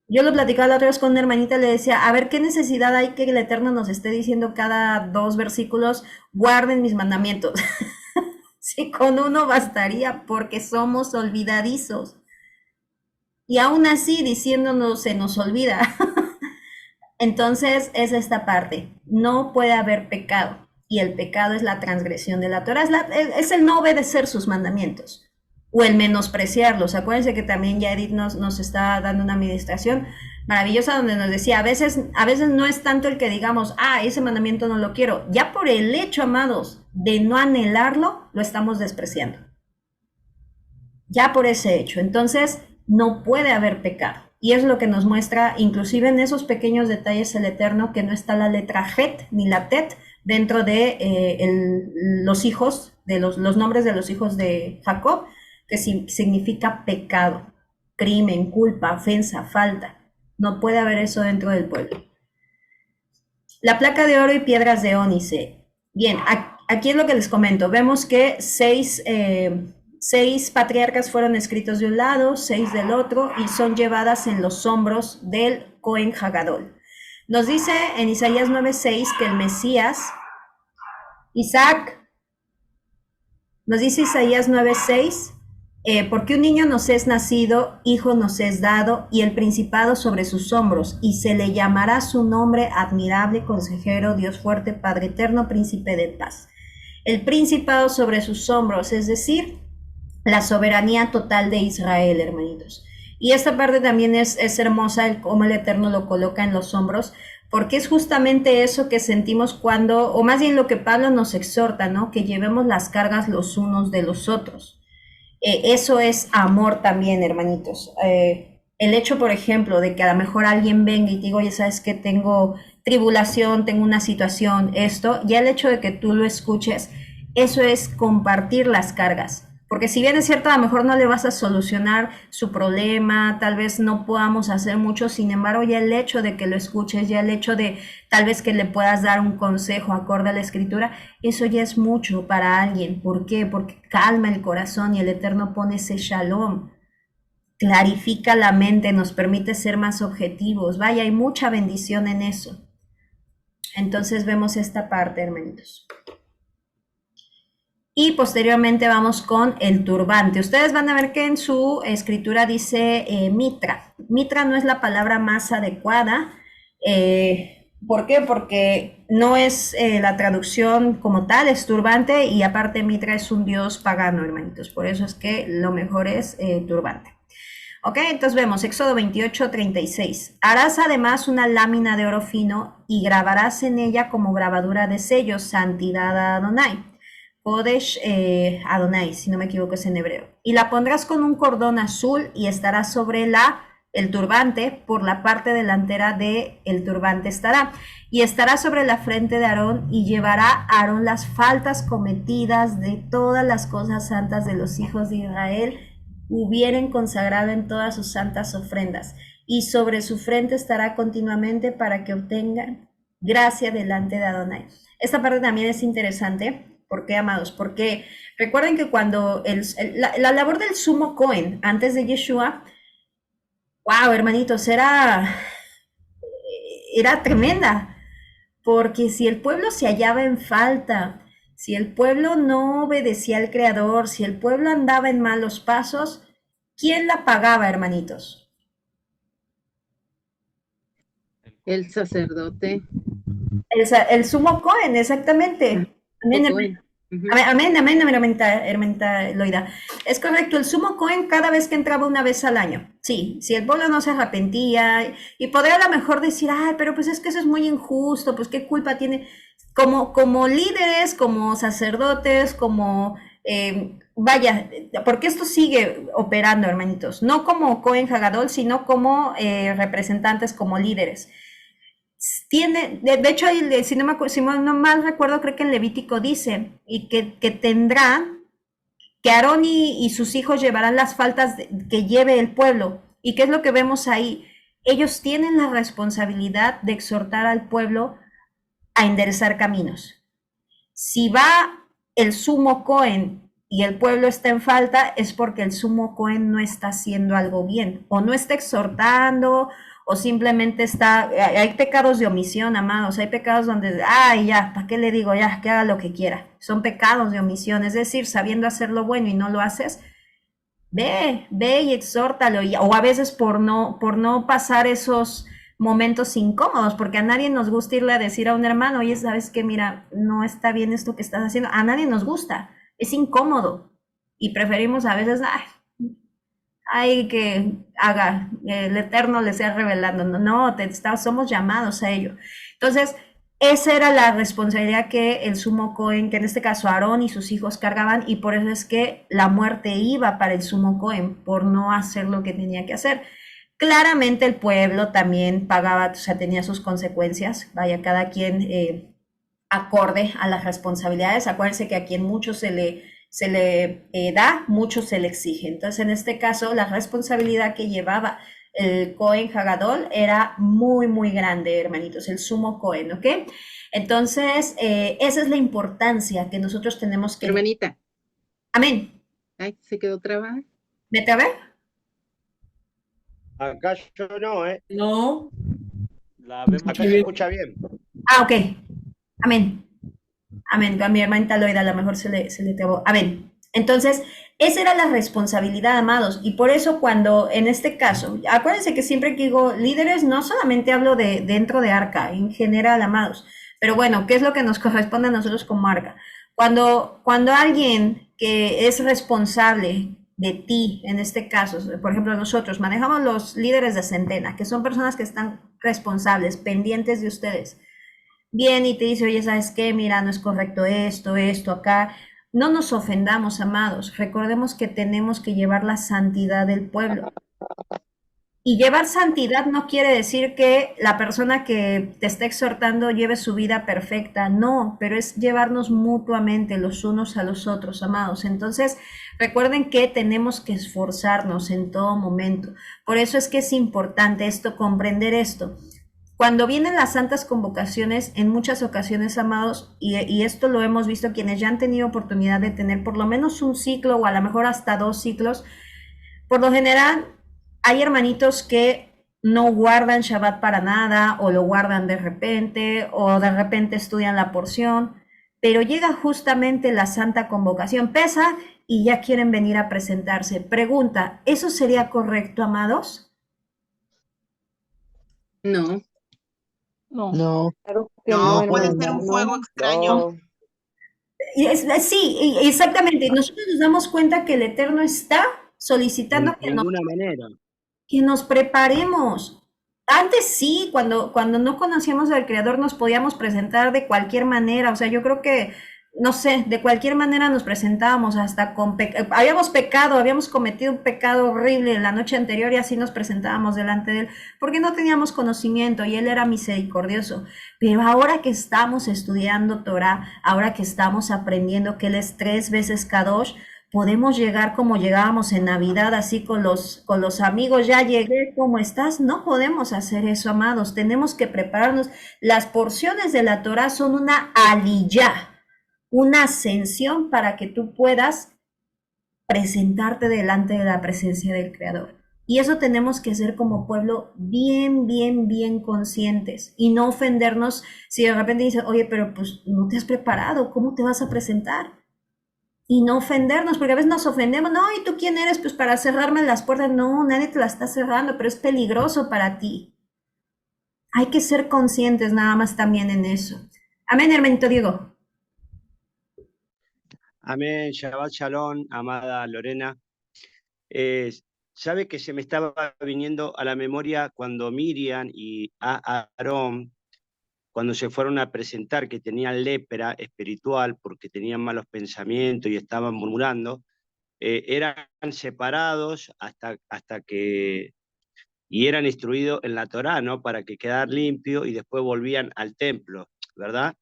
Yo lo platicaba la otra vez con una hermanita, le decía, a ver, ¿qué necesidad hay que el Eterno nos esté diciendo cada 2 versículos, guarden mis mandamientos? Si con uno bastaría, porque somos olvidadizos. Y aún así, diciéndonos, se nos olvida. Entonces, es esta parte. No puede haber pecado. Y el pecado es la transgresión de la Torah, es el no obedecer sus mandamientos. O el menospreciarlos. Acuérdense que también ya Edith nos está dando una administración maravillosa donde nos decía, a veces no es tanto el que digamos, ese mandamiento no lo quiero. Ya por el hecho, amados, de no anhelarlo, lo estamos despreciando. Ya por ese hecho. Entonces, no puede haber pecado. Y es lo que nos muestra, inclusive en esos pequeños detalles, el Eterno, que no está la letra Het ni la Tet dentro de los hijos, de los nombres de los hijos de Jacob, que significa pecado, crimen, culpa, ofensa, falta. No puede haber eso dentro del pueblo. La placa de oro y piedras de ónice. Bien, aquí es lo que les comento. Vemos que 6 patriarcas fueron escritos de un lado, 6 del otro, y son llevadas en los hombros del Cohen Hagadol. Nos dice en Isaías 9:6 que el Mesías, nos dice Isaías 9:6, porque un niño nos es nacido, hijo nos es dado, y el principado sobre sus hombros, y se le llamará su nombre admirable, consejero, Dios fuerte, Padre eterno, príncipe de paz. el principado sobre sus hombros, es decir, la soberanía total de Israel, hermanitos. Y esta parte también es hermosa, el cómo el Eterno lo coloca en los hombros, porque es justamente eso que sentimos cuando, o más bien lo que Pablo nos exhorta, ¿no? Que llevemos las cargas los unos de los otros. Eso es amor también, hermanitos. El hecho, por ejemplo, de que a lo mejor alguien venga y te diga, oye, ¿sabes qué? Tengo tribulación, tengo una situación, esto, ya el hecho de que tú lo escuches, eso es compartir las cargas. Porque si bien es cierto, a lo mejor no le vas a solucionar su problema, tal vez no podamos hacer mucho, sin embargo, ya el hecho de que lo escuches, ya el hecho de tal vez que le puedas dar un consejo acorde a la escritura, eso ya es mucho para alguien. ¿Por qué? Porque calma el corazón y el Eterno pone ese shalom, clarifica la mente, nos permite ser más objetivos. Vaya, hay mucha bendición en eso. Entonces vemos esta parte, hermanitos. Y posteriormente vamos con el turbante. Ustedes van a ver que en su escritura dice mitra. Mitra no es la palabra más adecuada. ¿Por qué? Porque no es la traducción como tal, es turbante, y aparte Mitra es un dios pagano, hermanitos. Por eso es que lo mejor es turbante. Ok, entonces vemos Éxodo 28:36. Harás además una lámina de oro fino y grabarás en ella como grabadura de sellos, santidad a Adonai. Kodesh Adonai, si no me equivoco es en hebreo. Y la pondrás con un cordón azul y estará sobre el turbante, por la parte delantera del turbante estará. Y estará sobre la frente de Aarón, y llevará a Aarón las faltas cometidas de todas las cosas santas de los hijos de Israel hubieren consagrado en todas sus santas ofrendas. Y sobre su frente estará continuamente para que obtengan gracia delante de Adonai. Esta parte también es interesante. ¿Por qué, amados? Porque recuerden que cuando la labor del sumo Cohen antes de Yeshua, wow, hermanitos, era tremenda. Porque si el pueblo se hallaba en falta, si el pueblo no obedecía al Creador, si el pueblo andaba en malos pasos, ¿quién la pagaba, hermanitos? El sacerdote. El sumo Cohen, exactamente. Amén, amén, amén, hermanita Loida. Es correcto, el sumo Cohen cada vez que entraba una vez al año. Sí, si el pueblo no se arrepentía, y podría a lo mejor decir, ay, pero pues es que eso es muy injusto, pues qué culpa tiene. Como líderes, como sacerdotes, como, vaya, porque esto sigue operando, hermanitos, no como Cohen Hagadol, sino como representantes, como líderes. De hecho, si no mal recuerdo, creo que en Levítico dice, y que tendrá, que Aarón y sus hijos llevarán las faltas que lleve el pueblo. ¿Y qué es lo que vemos ahí? Ellos tienen la responsabilidad de exhortar al pueblo a enderezar caminos. Si va el sumo Cohen y el pueblo está en falta, es porque el sumo Cohen no está haciendo algo bien, o no está exhortando, o simplemente hay pecados de omisión, amados, hay pecados donde, ay, ya, ¿para qué le digo? Ya, que haga lo que quiera. Son pecados de omisión, es decir, sabiendo hacer lo bueno y no lo haces, ve y exhórtalo, o a veces por no pasar esos momentos incómodos, porque a nadie nos gusta irle a decir a un hermano, oye, ¿sabes qué? Mira, no está bien esto que estás haciendo. A nadie nos gusta, es incómodo, y preferimos a veces, ay, que haga, el Eterno le sea revelando. No, somos llamados a ello. Entonces, esa era la responsabilidad que el sumo Cohen, que en este caso Aarón y sus hijos cargaban, y por eso es que la muerte iba para el sumo Cohen, por no hacer lo que tenía que hacer. Claramente el pueblo también pagaba, o sea, tenía sus consecuencias, vaya, cada quien acorde a las responsabilidades. Acuérdense que a quien mucho se le da, mucho se le exige. Entonces, en este caso, la responsabilidad que llevaba el Cohen Hagadol era muy, muy grande, hermanitos, el sumo Cohen, ¿ok? Entonces, esa es la importancia que nosotros tenemos que... Hermanita. Amén. Ay, se quedó trabada. ¿Vete a ver? Acá yo no, ¿eh? No. Acá se escucha bien. Ah, ok. Amén. Amén. A mi hermanita Loida a lo mejor se le trabó. Amén. Entonces, esa era la responsabilidad, amados. Y por eso cuando, en este caso, acuérdense que siempre que digo líderes, no solamente hablo de dentro de Arca, en general, amados. Pero bueno, ¿qué es lo que nos corresponde a nosotros como Arca? Cuando alguien que es responsable de ti, en este caso, por ejemplo, nosotros manejamos los líderes de centena, que son personas que están responsables, pendientes de ustedes, viene y te dice, oye, ¿sabes qué? Mira, no es correcto esto, acá. No nos ofendamos, amados. Recordemos que tenemos que llevar la santidad del pueblo. Y llevar santidad no quiere decir que la persona que te está exhortando lleve su vida perfecta, no, pero es llevarnos mutuamente los unos a los otros, amados. Entonces, recuerden que tenemos que esforzarnos en todo momento. Por eso es que es importante esto, comprender esto. Cuando vienen las santas convocaciones, en muchas ocasiones, amados, y esto lo hemos visto quienes ya han tenido oportunidad de tener por lo menos un ciclo o a lo mejor hasta 2 ciclos, por lo general hay hermanitos que no guardan Shabbat para nada o lo guardan de repente o de repente estudian la porción, pero llega justamente la santa convocación, pesa y ya quieren venir a presentarse. Pregunta, ¿eso sería correcto, amados? No. No. Claro que No, no, puede hermano. ser un No. fuego extraño. No, Sí, exactamente. Nosotros nos damos cuenta que el Eterno está solicitando de ninguna manera. que nos preparemos. Antes sí, cuando no conocíamos al Creador nos podíamos presentar de cualquier manera, o sea, yo creo que, no sé, de cualquier manera nos presentábamos, hasta habíamos pecado, habíamos cometido un pecado horrible la noche anterior y así nos presentábamos delante de Él, porque no teníamos conocimiento y Él era misericordioso. Pero ahora que estamos estudiando Torah, ahora que estamos aprendiendo que Él es 3 veces Kadosh, podemos llegar como llegábamos en Navidad, así con los amigos, ya llegué, ¿cómo estás? No podemos hacer eso, amados, tenemos que prepararnos. Las porciones de la Torah son una aliyá, una ascensión para que tú puedas presentarte delante de la presencia del Creador. Y eso tenemos que ser como pueblo bien conscientes y no ofendernos si de repente dicen, oye, pero pues no te has preparado, ¿cómo te vas a presentar? Y no ofendernos, porque a veces nos ofendemos, no, ¿y tú quién eres? Pues para cerrarme las puertas, no, nadie te las está cerrando, pero es peligroso para ti. Hay que ser conscientes nada más también en eso. Amén, hermanito Diego. Amén, Shabbat Shalom, amada Lorena. Sabe que se me estaba viniendo a la memoria cuando Miriam y Aarón, cuando se fueron a presentar que tenían lepra espiritual porque tenían malos pensamientos y estaban murmurando, eran separados hasta que, y eran instruidos en la Torá, ¿no? Para que quedar limpio y después volvían al templo, ¿verdad?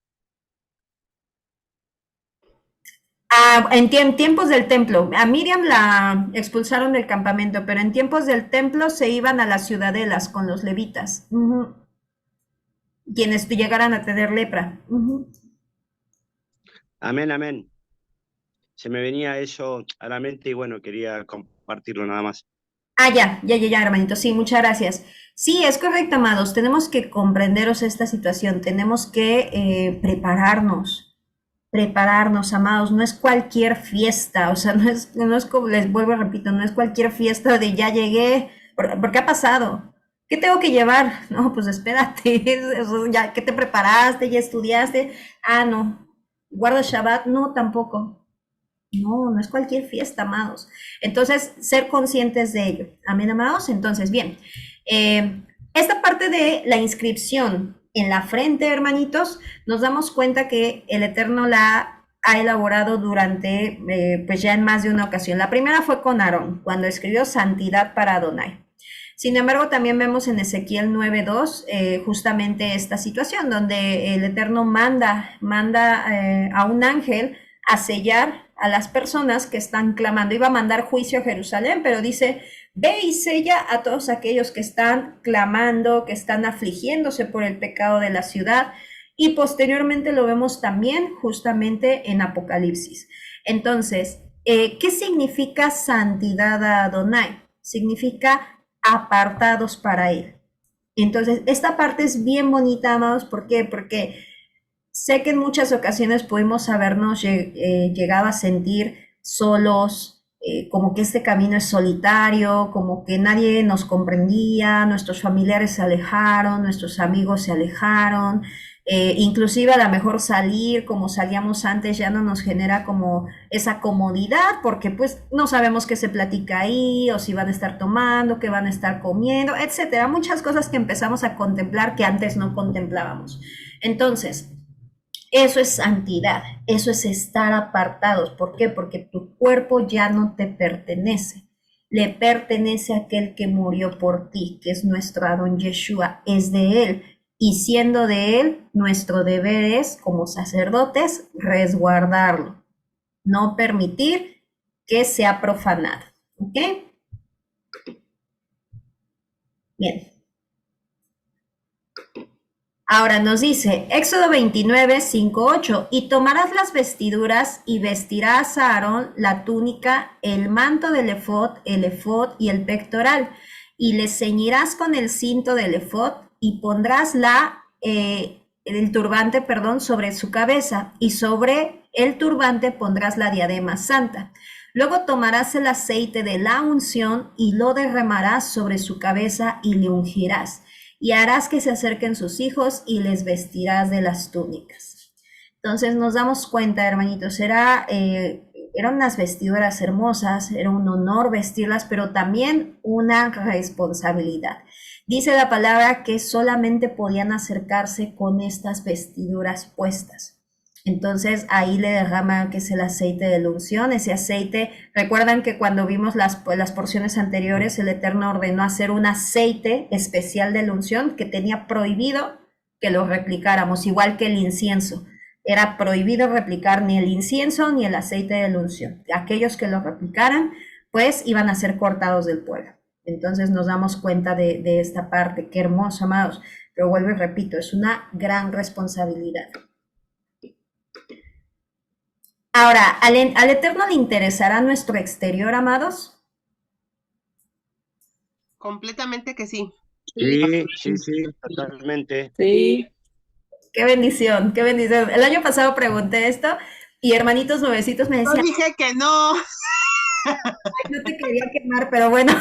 En tiempos del templo, a Miriam la expulsaron del campamento, pero en tiempos del templo se iban a las ciudadelas con los levitas, quienes llegaran a tener lepra. Amén, amén. Se me venía eso a la mente y bueno, quería compartirlo nada más. Ya, hermanito, sí, muchas gracias. Sí, es correcto, amados, tenemos que comprenderos esta situación, tenemos que prepararnos, amados, no es cualquier fiesta, o sea, no es como, les vuelvo a repito, no es cualquier fiesta de ya llegué, porque ha pasado. ¿Qué tengo que llevar? No, pues espérate, ya que te preparaste, ya estudiaste, no, guarda Shabbat, no, tampoco. No es cualquier fiesta, amados. Entonces, ser conscientes de ello. Amén, amados. Entonces, bien, esta parte de la inscripción en la frente, hermanitos, nos damos cuenta que el Eterno la ha elaborado durante, pues ya en más de una ocasión. La primera fue con Aarón, cuando escribió Santidad para Adonai. Sin embargo, también vemos en Ezequiel 9:2 justamente esta situación, donde el Eterno manda a un ángel a sellar a las personas que están clamando. Iba a mandar juicio a Jerusalén, pero dice, ve y sella a todos aquellos que están clamando, que están afligiéndose por el pecado de la ciudad. Y posteriormente lo vemos también justamente en Apocalipsis. Entonces, ¿qué significa santidad a Adonai? Significa apartados para Él. Entonces, esta parte es bien bonita, amados. ¿Por qué? Porque sé que en muchas ocasiones pudimos habernos llegado a sentir solos, como que este camino es solitario, como que nadie nos comprendía, nuestros familiares se alejaron, nuestros amigos se alejaron, Inclusive a lo mejor salir como salíamos antes ya no nos genera como esa comodidad porque pues no sabemos qué se platica ahí o si van a estar tomando, qué van a estar comiendo, etcétera. Muchas cosas que empezamos a contemplar que antes no contemplábamos. Entonces, eso es santidad, eso es estar apartados. ¿Por qué? Porque tu cuerpo ya no te pertenece. Le pertenece a aquel que murió por ti, que es nuestro Adón Yeshua, es de él. Y siendo de él, nuestro deber es, como sacerdotes, resguardarlo, no permitir que sea profanado. ¿Ok? Bien. Ahora nos dice, Éxodo 29, 5, 8, y tomarás las vestiduras y vestirás a Aarón la túnica, el manto del el efod y el pectoral, y le ceñirás con el cinto del efod y pondrás el turbante, perdón, sobre su cabeza, y sobre el turbante pondrás la diadema santa. Luego tomarás el aceite de la unción y lo derramarás sobre su cabeza y le ungirás. Y harás que se acerquen sus hijos y les vestirás de las túnicas. Entonces nos damos cuenta, hermanitos, eran unas vestiduras hermosas, era un honor vestirlas, pero también una responsabilidad. Dice la palabra que solamente podían acercarse con estas vestiduras puestas. Entonces ahí le derrama que es el aceite de la unción, ese aceite, recuerdan que cuando vimos las porciones anteriores, el Eterno ordenó hacer un aceite especial de la unción que tenía prohibido que lo replicáramos, igual que el incienso. Era prohibido replicar ni el incienso ni el aceite de la unción. Aquellos que lo replicaran, pues iban a ser cortados del pueblo. Entonces nos damos cuenta de esta parte, qué hermoso, amados. Pero vuelvo y repito, es una gran responsabilidad. Ahora, ¿al Eterno le interesará nuestro exterior, amados? Completamente que sí. Sí, totalmente. Sí. Qué bendición, qué bendición. El año pasado pregunté esto y hermanitos nuevecitos me Yo decían, dije que no. no te quería quemar, pero bueno,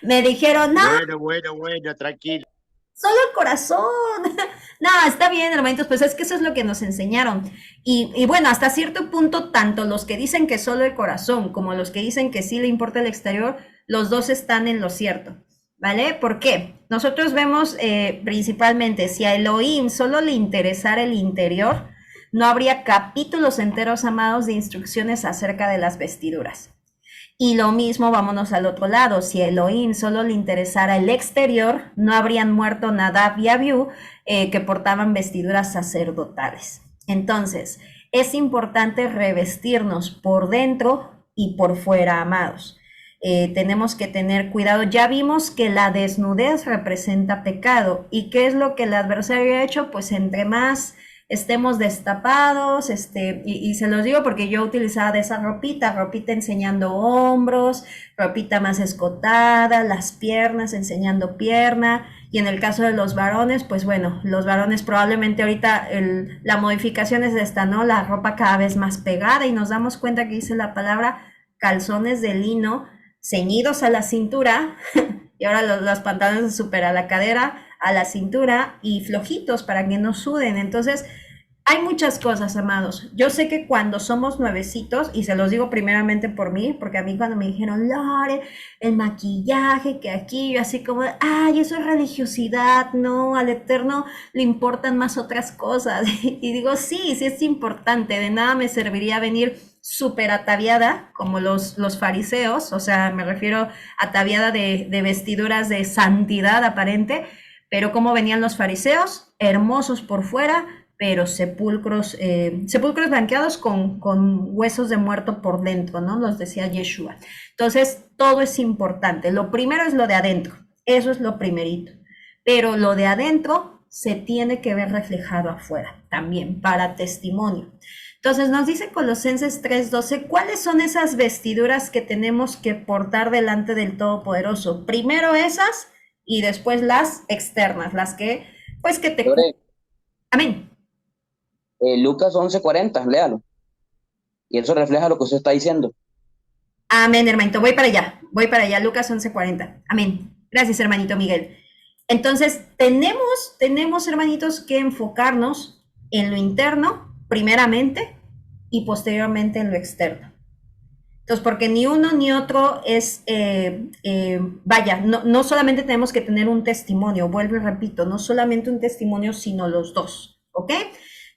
me dijeron, no, Bueno, tranquilo. solo el corazón. No, está bien, hermanitos, pues es que eso es lo que nos enseñaron. Y bueno, hasta cierto punto, tanto los que dicen que solo el corazón como los que dicen que sí le importa el exterior, los dos están en lo cierto, ¿vale? ¿Por qué? Nosotros vemos principalmente, si a Elohim solo le interesara el interior, no habría capítulos enteros, amados, de instrucciones acerca de las vestiduras. Y lo mismo, vámonos al otro lado, si a Elohim solo le interesara el exterior, no habrían muerto Nadab y Abiú, que portaban vestiduras sacerdotales. Entonces, es importante revestirnos por dentro y por fuera, amados. Tenemos que tener cuidado. Ya vimos que la desnudez representa pecado. ¿Y qué es lo que el adversario ha hecho? Pues entre más estemos destapados, y se los digo porque yo utilizaba de esa ropita enseñando hombros, ropita más escotada, las piernas enseñando pierna, y en el caso de los varones, pues bueno, los varones probablemente ahorita la modificación es esta, ¿no? La ropa cada vez más pegada, y nos damos cuenta que dice la palabra calzones de lino ceñidos a la cintura, y ahora los pantalones súper a la cadera, a la cintura y flojitos para que no suden. Entonces, hay muchas cosas, amados. Yo sé que cuando somos nuevecitos, y se los digo primeramente por mí, porque a mí cuando me dijeron, Lore, el maquillaje, que aquí, yo así como, ay, eso es religiosidad, no, al Eterno le importan más otras cosas. Y digo, sí es importante, de nada me serviría venir súper ataviada, como los fariseos, o sea, me refiero ataviada de vestiduras de santidad aparente, pero como venían los fariseos, hermosos por fuera, pero sepulcros blanqueados con huesos de muerto por dentro, ¿no? Los decía Yeshua. Entonces, todo es importante. Lo primero es lo de adentro, eso es lo primerito. Pero lo de adentro se tiene que ver reflejado afuera también, para testimonio. Entonces, nos dice Colosenses 3:12, ¿cuáles son esas vestiduras que tenemos que portar delante del Todopoderoso? Primero esas y después las externas, las que, pues que te... Amén. Lucas 11:40, léalo. Y eso refleja lo que usted está diciendo. Amén, hermanito. Voy para allá, Lucas 11:40. Amén. Gracias, hermanito Miguel. Entonces, tenemos, hermanitos, que enfocarnos en lo interno, primeramente, y posteriormente en lo externo. Entonces, porque ni uno ni otro es, vaya, no solamente tenemos que tener un testimonio, vuelvo y repito, no solamente un testimonio, sino los dos, ¿ok?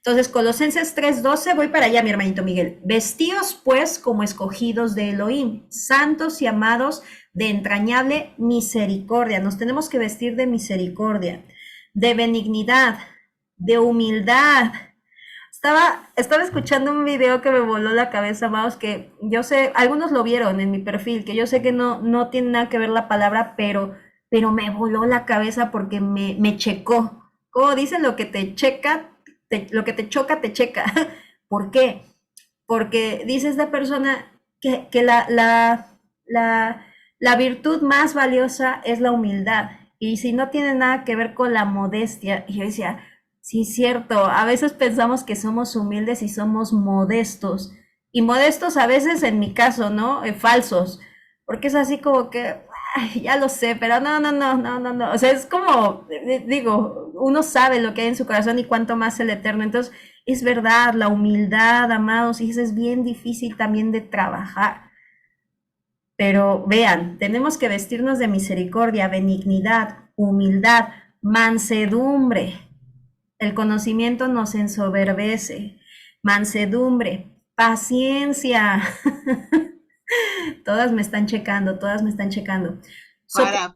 Entonces, Colosenses 3:12, voy para allá, mi hermanito Miguel. Vestíos, pues, como escogidos de Elohim, santos y amados de entrañable misericordia. Nos tenemos que vestir de misericordia, de benignidad, de humildad. Estaba escuchando un video que me voló la cabeza, amados, que yo sé, algunos lo vieron en mi perfil, que yo sé que no tiene nada que ver la palabra, pero me voló la cabeza porque me checó. Como dicen, lo que te checa, lo que te choca, te checa. ¿Por qué? Porque dice esta persona que la virtud más valiosa es la humildad. Y si no tiene nada que ver con la modestia, y yo decía, sí, cierto, a veces pensamos que somos humildes y somos modestos. Y modestos a veces, en mi caso, ¿no? Falsos. Porque es así como que, ay, ya lo sé, pero no. O sea, es como, digo, uno sabe lo que hay en su corazón y cuánto más el Eterno. Entonces, es verdad, la humildad, amados, y eso es bien difícil también de trabajar. Pero vean, tenemos que vestirnos de misericordia, benignidad, humildad, mansedumbre. El conocimiento nos ensoberbece. Mansedumbre, paciencia. Todas me están checando.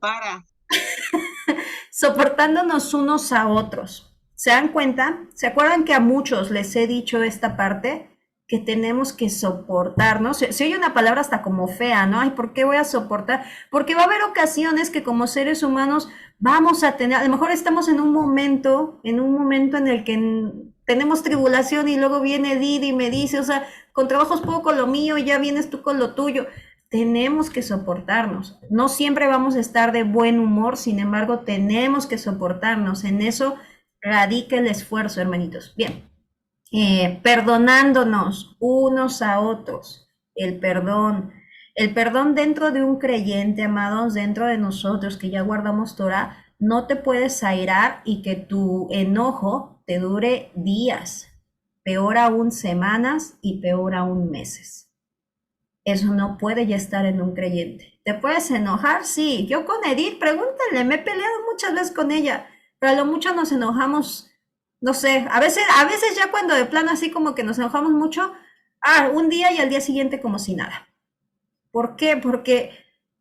Para. Soportándonos unos a otros. ¿Se dan cuenta? ¿Se acuerdan que a muchos les he dicho esta parte? Que tenemos que soportarnos. Se oye una palabra hasta como fea, ¿no? Ay, ¿por qué voy a soportar? Porque va a haber ocasiones que como seres humanos vamos a tener, a lo mejor estamos en un momento en el que tenemos tribulación y luego viene Didi y me dice, o sea, con trabajos puedo con lo mío y ya vienes tú con lo tuyo. Tenemos que soportarnos. No siempre vamos a estar de buen humor, sin embargo, tenemos que soportarnos. En eso radica el esfuerzo, hermanitos. Bien. Perdonándonos unos a otros, el perdón dentro de un creyente, amados, dentro de nosotros que ya guardamos Torah, no te puedes airar y que tu enojo te dure días, peor aún semanas y peor aún meses. Eso no puede ya estar en un creyente. ¿Te puedes enojar? Sí. Yo con Edith, pregúntale, me he peleado muchas veces con ella, pero a lo mucho nos enojamos, no sé, a veces ya cuando de plano así como que nos enojamos mucho, un día y al día siguiente como si nada. ¿Por qué? Porque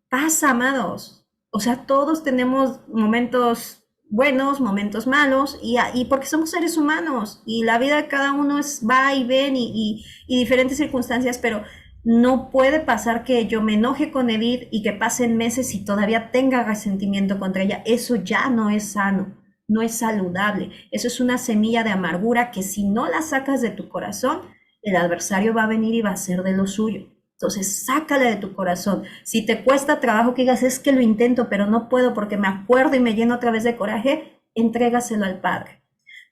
pasa, amados. O sea, todos tenemos momentos buenos, momentos malos, y porque somos seres humanos, y la vida de cada uno va y ven y diferentes circunstancias, pero no puede pasar que yo me enoje con Edith y que pasen meses y todavía tenga resentimiento contra ella. Eso ya no es sano, no es saludable. Eso es una semilla de amargura que si no la sacas de tu corazón, el adversario va a venir y va a hacer de lo suyo. Entonces, sácala de tu corazón. Si te cuesta trabajo que digas, es que lo intento, pero no puedo porque me acuerdo y me lleno otra vez de coraje, entrégaselo al Padre.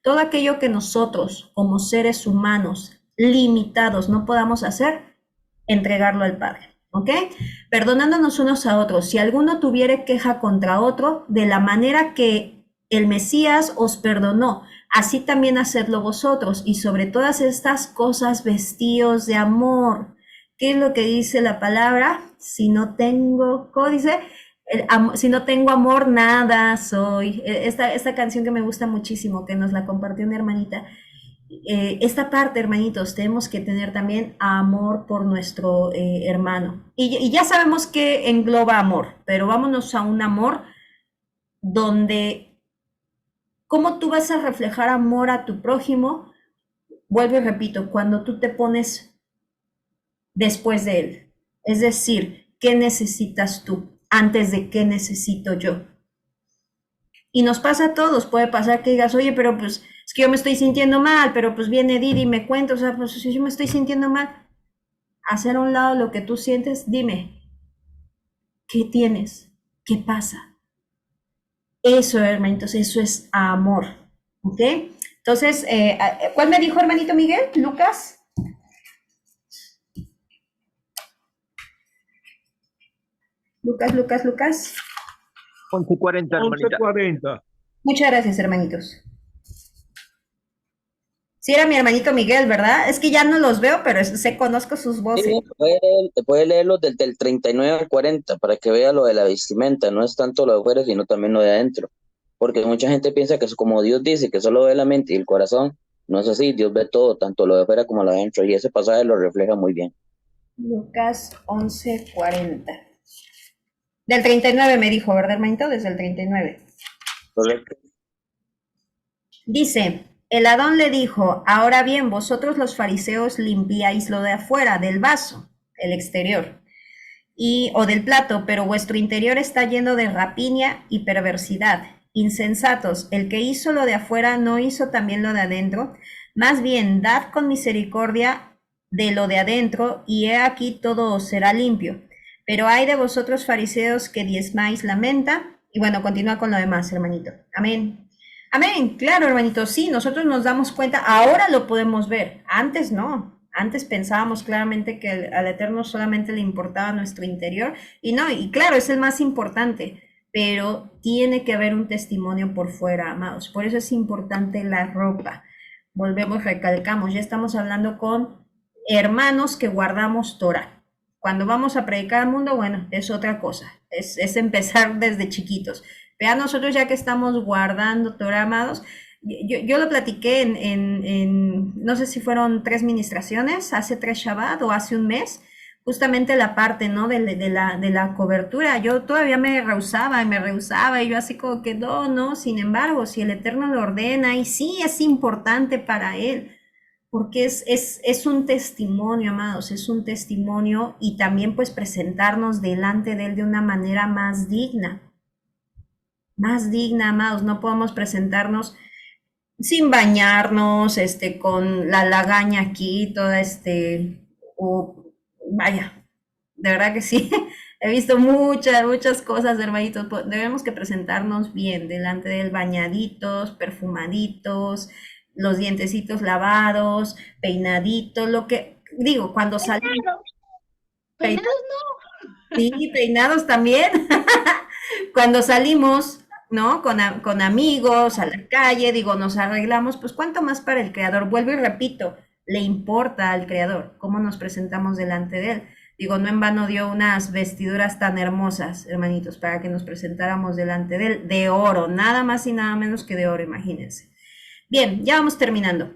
Todo aquello que nosotros, como seres humanos limitados, no podamos hacer, entregarlo al Padre, ¿ok? Perdonándonos unos a otros. Si alguno tuviere queja contra otro, de la manera que el Mesías os perdonó, así también hacedlo vosotros. Y sobre todas estas cosas, vestíos de amor. ¿Qué es lo que dice la palabra? Si no tengo, ¿cómo dice? Si no tengo amor, nada soy. Esta canción que me gusta muchísimo, que nos la compartió una hermanita. Esta parte, hermanitos, tenemos que tener también amor por nuestro hermano. Y ya sabemos que engloba amor, pero vámonos a un amor donde, ¿cómo tú vas a reflejar amor a tu prójimo? Vuelvo y repito, cuando tú te pones después de él. Es decir, ¿qué necesitas tú antes de qué necesito yo? Y nos pasa a todos, puede pasar que digas, oye, pero pues es que yo me estoy sintiendo mal, pero pues viene Didi y me cuenta, o sea, pues si yo me estoy sintiendo mal, hacer a un lado lo que tú sientes, dime, ¿qué tienes? ¿Qué pasa? Eso, hermanitos, eso es amor, ¿ok? Entonces, ¿cuál me dijo, hermanito Miguel? ¿Lucas? Lucas. 11:40, hermanita. 11:40. Muchas gracias, hermanitos. Sí, era mi hermanito Miguel, ¿verdad? Es que ya no los veo, pero conozco sus voces. Sí, puede leer los del 39 al 40 para que vea lo de la vestimenta. No es tanto lo de afuera, sino también lo de adentro. Porque mucha gente piensa que es como Dios dice, que solo ve la mente y el corazón. No es así, Dios ve todo, tanto lo de afuera como lo de adentro. Y ese pasaje lo refleja muy bien. Lucas 11:40. Del 39 me dijo, ¿verdad, hermanito? Desde el 39. Correcto. Dice, el Adón le dijo, ahora bien, vosotros los fariseos limpiáis lo de afuera, del vaso, el exterior, o del plato, pero vuestro interior está lleno de rapiña y perversidad. Insensatos, el que hizo lo de afuera no hizo también lo de adentro. Más bien, dad con misericordia de lo de adentro, y he aquí todo os será limpio. Pero hay de vosotros fariseos que diezmáis la menta. Y bueno, continúa con lo demás, hermanito. Amén. Amén, claro, hermanito, sí, nosotros nos damos cuenta, ahora lo podemos ver, antes no, antes pensábamos claramente que al Eterno solamente le importaba nuestro interior, y no, y claro, es el más importante, pero tiene que haber un testimonio por fuera, amados, por eso es importante la ropa. Volvemos, recalcamos, ya estamos hablando con hermanos que guardamos Torah. Cuando vamos a predicar al mundo, bueno, es otra cosa, es empezar desde chiquitos. Vean, nosotros ya que estamos guardando Torah, amados, yo lo platiqué no sé si fueron 3 ministraciones, hace 3 Shabbat o hace un mes, justamente la parte, ¿no? de la cobertura. Yo todavía me rehusaba, y yo así como que no, sin embargo, si el Eterno lo ordena, y sí es importante para Él, porque es un testimonio, amados, es un testimonio, y también pues presentarnos delante de Él de una manera más digna, amados. No podemos presentarnos sin bañarnos, con la lagaña aquí, toda vaya, de verdad que sí, he visto muchas cosas, hermanitos. Debemos que presentarnos bien delante del, bañaditos, perfumaditos, los dientecitos lavados, peinaditos, lo que digo, cuando salimos. Peinados no. Sí, peinados también. Cuando salimos, ¿no? Con amigos a la calle, digo, nos arreglamos, pues cuánto más para el Creador. Vuelvo y repito, le importa al Creador cómo nos presentamos delante de Él. Digo, no en vano dio unas vestiduras tan hermosas, hermanitos, para que nos presentáramos delante de Él, de oro, nada más y nada menos que de oro, imagínense. Bien, ya vamos terminando.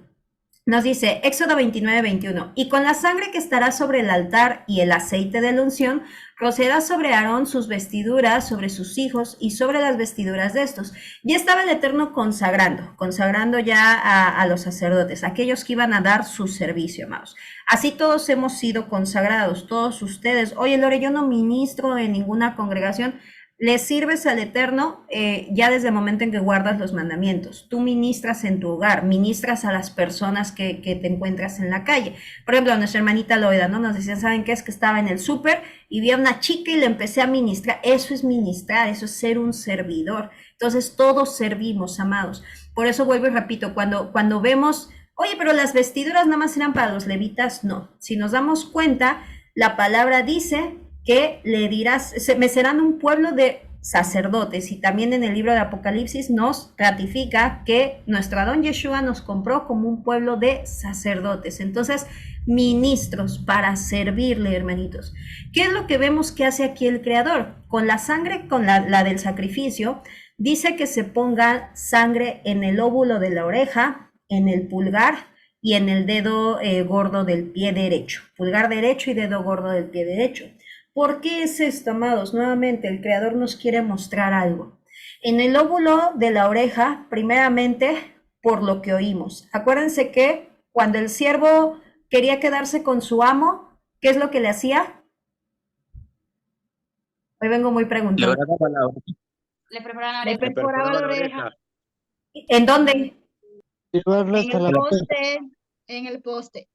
Nos dice Éxodo 29:21, y con la sangre que estará sobre el altar y el aceite de la unción, rociará sobre Aarón sus vestiduras, sobre sus hijos y sobre las vestiduras de estos. Ya estaba el Eterno consagrando ya a los sacerdotes, aquellos que iban a dar su servicio, amados. Así todos hemos sido consagrados, todos ustedes. Oye, Lore, yo no ministro en ninguna congregación. Le sirves al Eterno ya desde el momento en que guardas los mandamientos. Tú ministras en tu hogar, ministras a las personas que te encuentras en la calle. Por ejemplo, nuestra hermanita Loida, ¿no? Nos decía, ¿saben qué? Es que estaba en el súper y vi a una chica y le empecé a ministrar. Eso es ministrar, eso es ser un servidor. Entonces, todos servimos, amados. Por eso vuelvo y repito, cuando vemos, oye, pero las vestiduras nada más eran para los levitas, no. Si nos damos cuenta, la palabra dice que le dirás, me serán un pueblo de sacerdotes, y también en el libro de Apocalipsis nos ratifica que nuestro Adón Yeshua nos compró como un pueblo de sacerdotes. Entonces, ministros para servirle, hermanitos. ¿Qué es lo que vemos que hace aquí el Creador? Con la sangre, con la del sacrificio, dice que se ponga sangre en el óvulo de la oreja, en el pulgar y en el dedo gordo del pie derecho. Pulgar derecho y dedo gordo del pie derecho. ¿Por qué es esto, amados? Nuevamente, el Creador nos quiere mostrar algo. En el óvulo de la oreja, primeramente, por lo que oímos. Acuérdense que cuando el siervo quería quedarse con su amo, ¿qué es lo que le hacía? Hoy vengo muy preguntando. Le preparaban Le perforaba la oreja. ¿En dónde? Llevarlo hasta la poste, en el poste.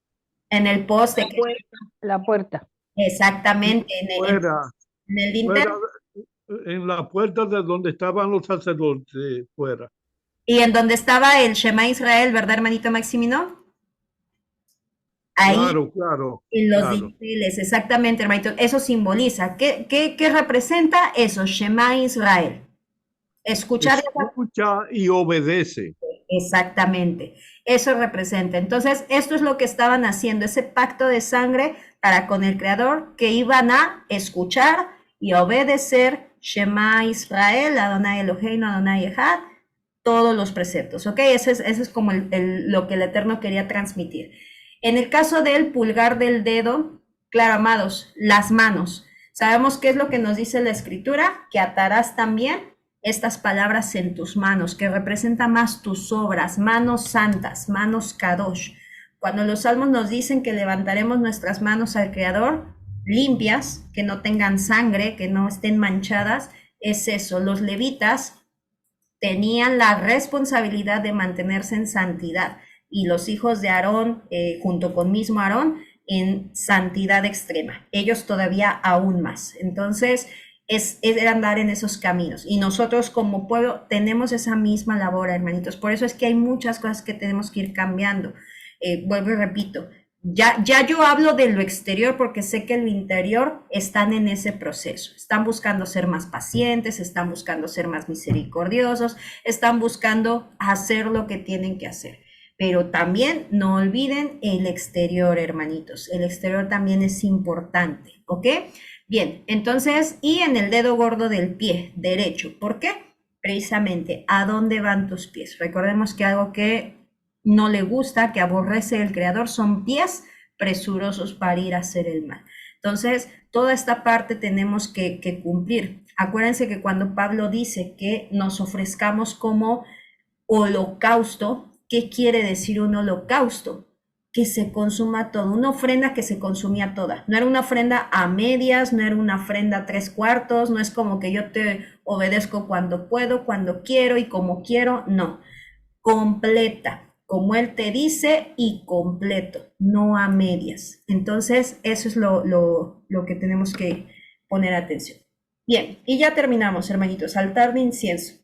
En el poste. La puerta. Exactamente, en el dintel. En la puerta de donde estaban los sacerdotes, fuera. Y en donde estaba el Shema Israel, ¿verdad, hermanito Maximino? Ahí, Claro. en los dinteles, exactamente, hermanito. Eso simboliza. ¿Qué representa eso? Shema Israel. Escuchar, escucha y obedece. exactamente, eso representa. Entonces, esto es lo que estaban haciendo, ese pacto de sangre para con el Creador, que iban a escuchar y a obedecer Shema Israel, Adonai Eloheinu, Adonai Echad, todos los preceptos, ¿ok? Ese es como lo que el Eterno quería transmitir. En el caso del pulgar del dedo, claro, amados, las manos. Sabemos qué es lo que nos dice la Escritura, que atarás también estas palabras en tus manos, que representa más tus obras, manos santas, manos kadosh. Cuando los salmos nos dicen que levantaremos nuestras manos al Creador, limpias, que no tengan sangre, que no estén manchadas, es eso. Los levitas tenían la responsabilidad de mantenerse en santidad y los hijos de Aarón, junto con mismo Aarón, en santidad extrema. Ellos todavía aún más. Entonces, es andar en esos caminos. Y nosotros como pueblo tenemos esa misma labor, hermanitos. Por eso es que hay muchas cosas que tenemos que ir cambiando. Vuelvo y repito, ya yo hablo de lo exterior porque sé que en lo interior están en ese proceso. Están buscando ser más pacientes, están buscando ser más misericordiosos, están buscando hacer lo que tienen que hacer. Pero también no olviden el exterior, hermanitos. El exterior también es importante, ¿ok? Bien, entonces, y en el dedo gordo del pie derecho. ¿Por qué? Precisamente, ¿a dónde van tus pies? Recordemos que algo que no le gusta, que aborrece el Creador, son pies presurosos para ir a hacer el mal. Entonces, toda esta parte tenemos que cumplir. Acuérdense que cuando Pablo dice que nos ofrezcamos como holocausto, ¿qué quiere decir un holocausto? Que se consuma todo, una ofrenda que se consumía toda. No era una ofrenda a medias, no era una ofrenda a 3/4, no es como que yo te obedezco cuando puedo, cuando quiero y como quiero, no. Completa, como Él te dice y completo, no a medias. Entonces, eso es lo que tenemos que poner atención. Bien, y ya terminamos, hermanitos, altar de incienso.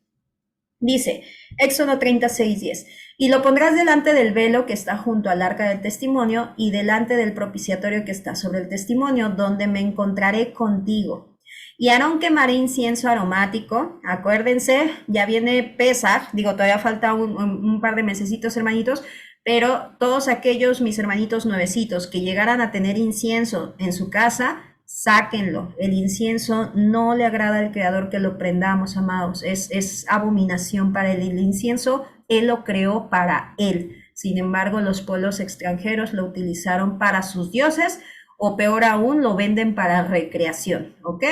Dice, Éxodo 36:10, y lo pondrás delante del velo que está junto al arca del testimonio y delante del propiciatorio que está sobre el testimonio, donde me encontraré contigo. Y Aarón quemará incienso aromático. Acuérdense, ya viene Pesaj, digo, todavía falta un par de mesecitos, hermanitos, pero todos aquellos, mis hermanitos nuevecitos, que llegaran a tener incienso en su casa, sáquenlo. El incienso no le agrada al Creador que lo prendamos, amados. Es abominación para él. El incienso, Él lo creó para Él. Sin embargo, los pueblos extranjeros lo utilizaron para sus dioses, o peor aún, lo venden para recreación, ¿ok?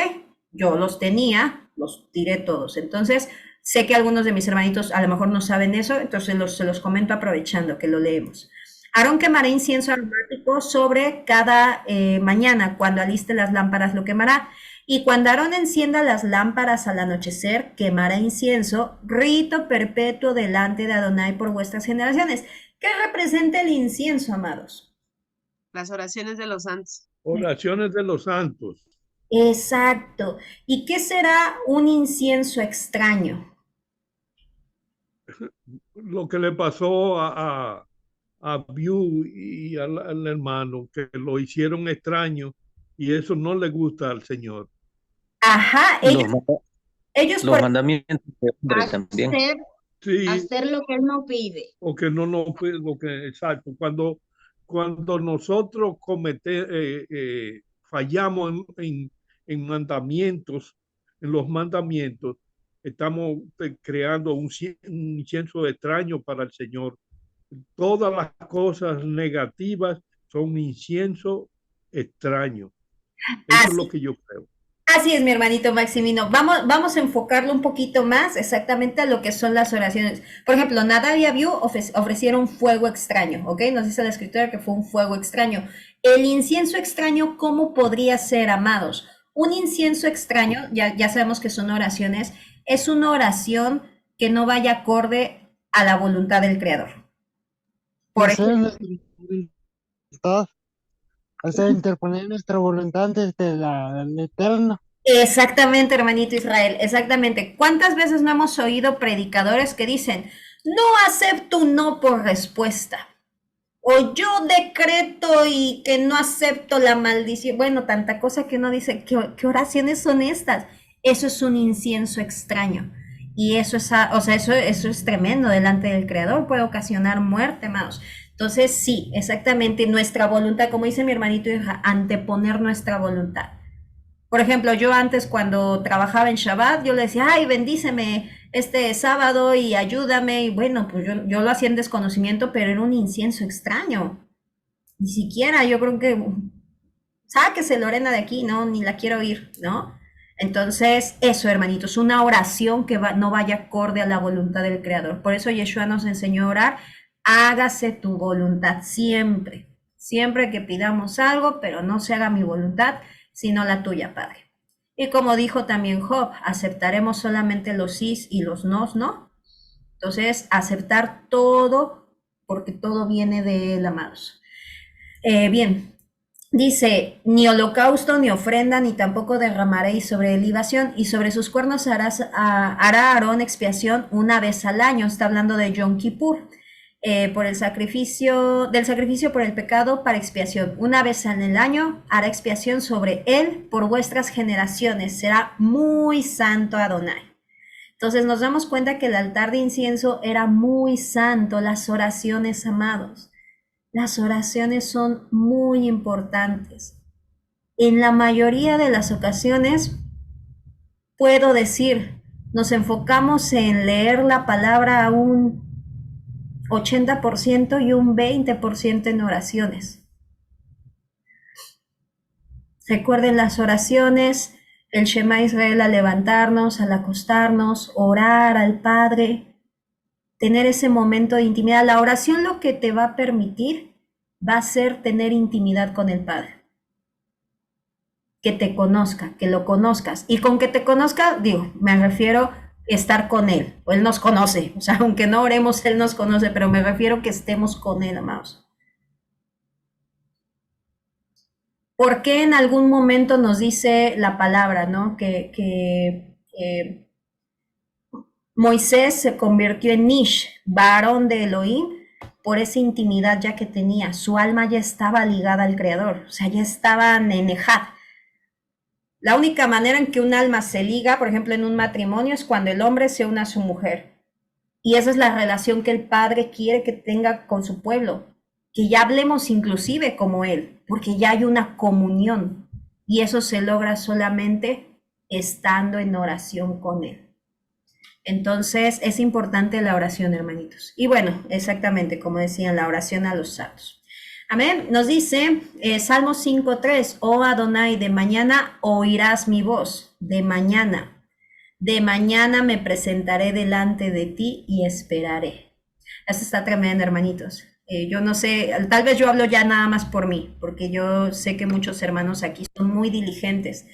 Yo los tenía, los tiré todos. Entonces, sé que algunos de mis hermanitos a lo mejor no saben eso, entonces se los comento aprovechando que lo leemos. Aarón quemará incienso aromático sobre cada mañana, cuando aliste las lámparas lo quemará. Y cuando Aarón encienda las lámparas al anochecer, quemará incienso, rito perpetuo delante de Adonai por vuestras generaciones. ¿Qué representa el incienso, amados? Las oraciones de los santos. Oraciones de los santos. Exacto. ¿Y qué será un incienso extraño? Lo que le pasó a Abiú y al hermano, que lo hicieron extraño y eso no le gusta al Señor. Ajá, ellos Los por... mandamientos de hombre también. Sí, Hacer lo que Él no pide. o que no lo que exacto. Cuando nosotros fallamos en mandamientos, en los mandamientos, estamos creando un incienso extraño para el Señor. Todas las cosas negativas son un incienso extraño. Eso es lo que yo creo. Así es, mi hermanito Maximino. Vamos a enfocarlo un poquito más exactamente a lo que son las oraciones. Por ejemplo, Nadab y Abiú ofrecieron fuego extraño, ¿ok? Nos dice la escritura que fue un fuego extraño. El incienso extraño, ¿cómo podría ser, amados? Un incienso extraño, ya sabemos que son oraciones, es una oración que no vaya acorde a la voluntad del Creador. Por ejemplo, o sea, interponer nuestra voluntad antes de del Eterno. exactamente, hermanito Israel, exactamente. ¿Cuántas veces no hemos oído predicadores que dicen, no acepto un no por respuesta? O yo decreto y que no acepto la maldición. Bueno, tanta cosa que uno dice, ¿qué oraciones son estas? Eso es un incienso extraño. Y eso es, o sea, eso es tremendo delante del Creador, puede ocasionar muerte, amados. Entonces, sí, exactamente, nuestra voluntad, como dice mi hermanito, anteponer nuestra voluntad. Por ejemplo, yo antes cuando trabajaba en Shabbat, yo le decía, ay, bendíceme este sábado y ayúdame. Y bueno, pues yo lo hacía en desconocimiento, pero era un incienso extraño. Ni siquiera, yo creo que, sáquese Lorena de aquí, no, ni la quiero oír, ¿no? Entonces, eso, hermanitos, una oración que no vaya acorde a la voluntad del Creador. Por eso Yeshua nos enseñó a orar, hágase tu voluntad siempre. Siempre que pidamos algo, pero no se haga mi voluntad, sino la tuya, Padre. Y como dijo también Job, aceptaremos solamente los sís y los nos, ¿no? Entonces, aceptar todo, porque todo viene de él, amados. Bien, dice, ni holocausto, ni ofrenda, ni tampoco derramaréis sobre él libación, y sobre sus cuernos hará Aarón expiación una vez al año. Está hablando de Yom Kippur. Por el sacrificio, del sacrificio por el pecado para expiación. Una vez en el año hará expiación sobre él por vuestras generaciones. Será muy santo Adonai. Entonces nos damos cuenta que el altar de incienso era muy santo. Las oraciones, amados. Las oraciones son muy importantes. En la mayoría de las ocasiones, puedo decir, nos enfocamos en leer la palabra a un 80% y un 20% en oraciones. Recuerden las oraciones, el Shema Israel al levantarnos, al acostarnos, orar al Padre, tener ese momento de intimidad. La oración lo que te va a permitir va a ser tener intimidad con el Padre. Que te conozca, que lo conozcas. Y con que te conozca, digo, me refiero estar con él, o él nos conoce, o sea, aunque no oremos, él nos conoce, pero me refiero que estemos con él, amados. ¿Por qué en algún momento nos dice la palabra, ¿no? Que Moisés se convirtió en Nish, varón de Elohim, por esa intimidad ya que tenía, su alma ya estaba ligada al Creador, o sea, ya estaban en Ejad. La única manera en que un alma se liga, por ejemplo, en un matrimonio, es cuando el hombre se une a su mujer. Y esa es la relación que el Padre quiere que tenga con su pueblo. Que ya hablemos inclusive como Él, porque ya hay una comunión. Y eso se logra solamente estando en oración con Él. Entonces, es importante la oración, hermanitos. Y bueno, exactamente, como decían, la oración a los santos. Amén. Nos dice Salmo 5:3, oh Adonai, de mañana oirás mi voz, de mañana me presentaré delante de ti y esperaré. Eso está tremendo, hermanitos. Yo no sé, tal vez yo hablo ya nada más por mí, porque yo sé que muchos hermanos aquí son muy diligentes,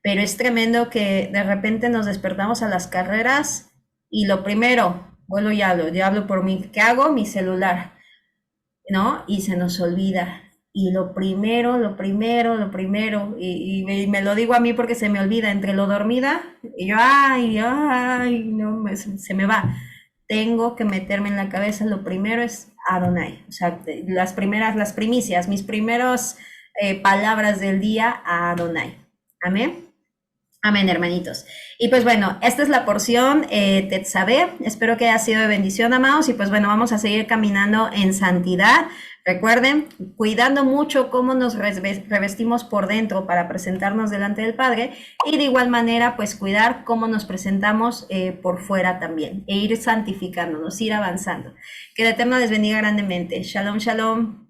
pero es tremendo que de repente nos despertamos a las carreras y lo primero, bueno, ya hablo por mí, ¿qué hago? Mi celular, ¿no? Y se nos olvida. Y lo primero, y me lo digo a mí porque se me olvida, entre lo dormida, y yo, no, se me va. Tengo que meterme en la cabeza, lo primero es Adonai, o sea, las primicias, mis primeras palabras del día a Adonai. Amén. Amén, hermanitos. Y pues bueno, esta es la porción Tetzabé. Espero que haya sido de bendición, amados. Y pues bueno, vamos a seguir caminando en santidad. Recuerden, cuidando mucho cómo nos revestimos por dentro para presentarnos delante del Padre. Y de igual manera, pues cuidar cómo nos presentamos por fuera también. E ir santificándonos, ir avanzando. Que el Eterno les bendiga grandemente. Shalom, shalom.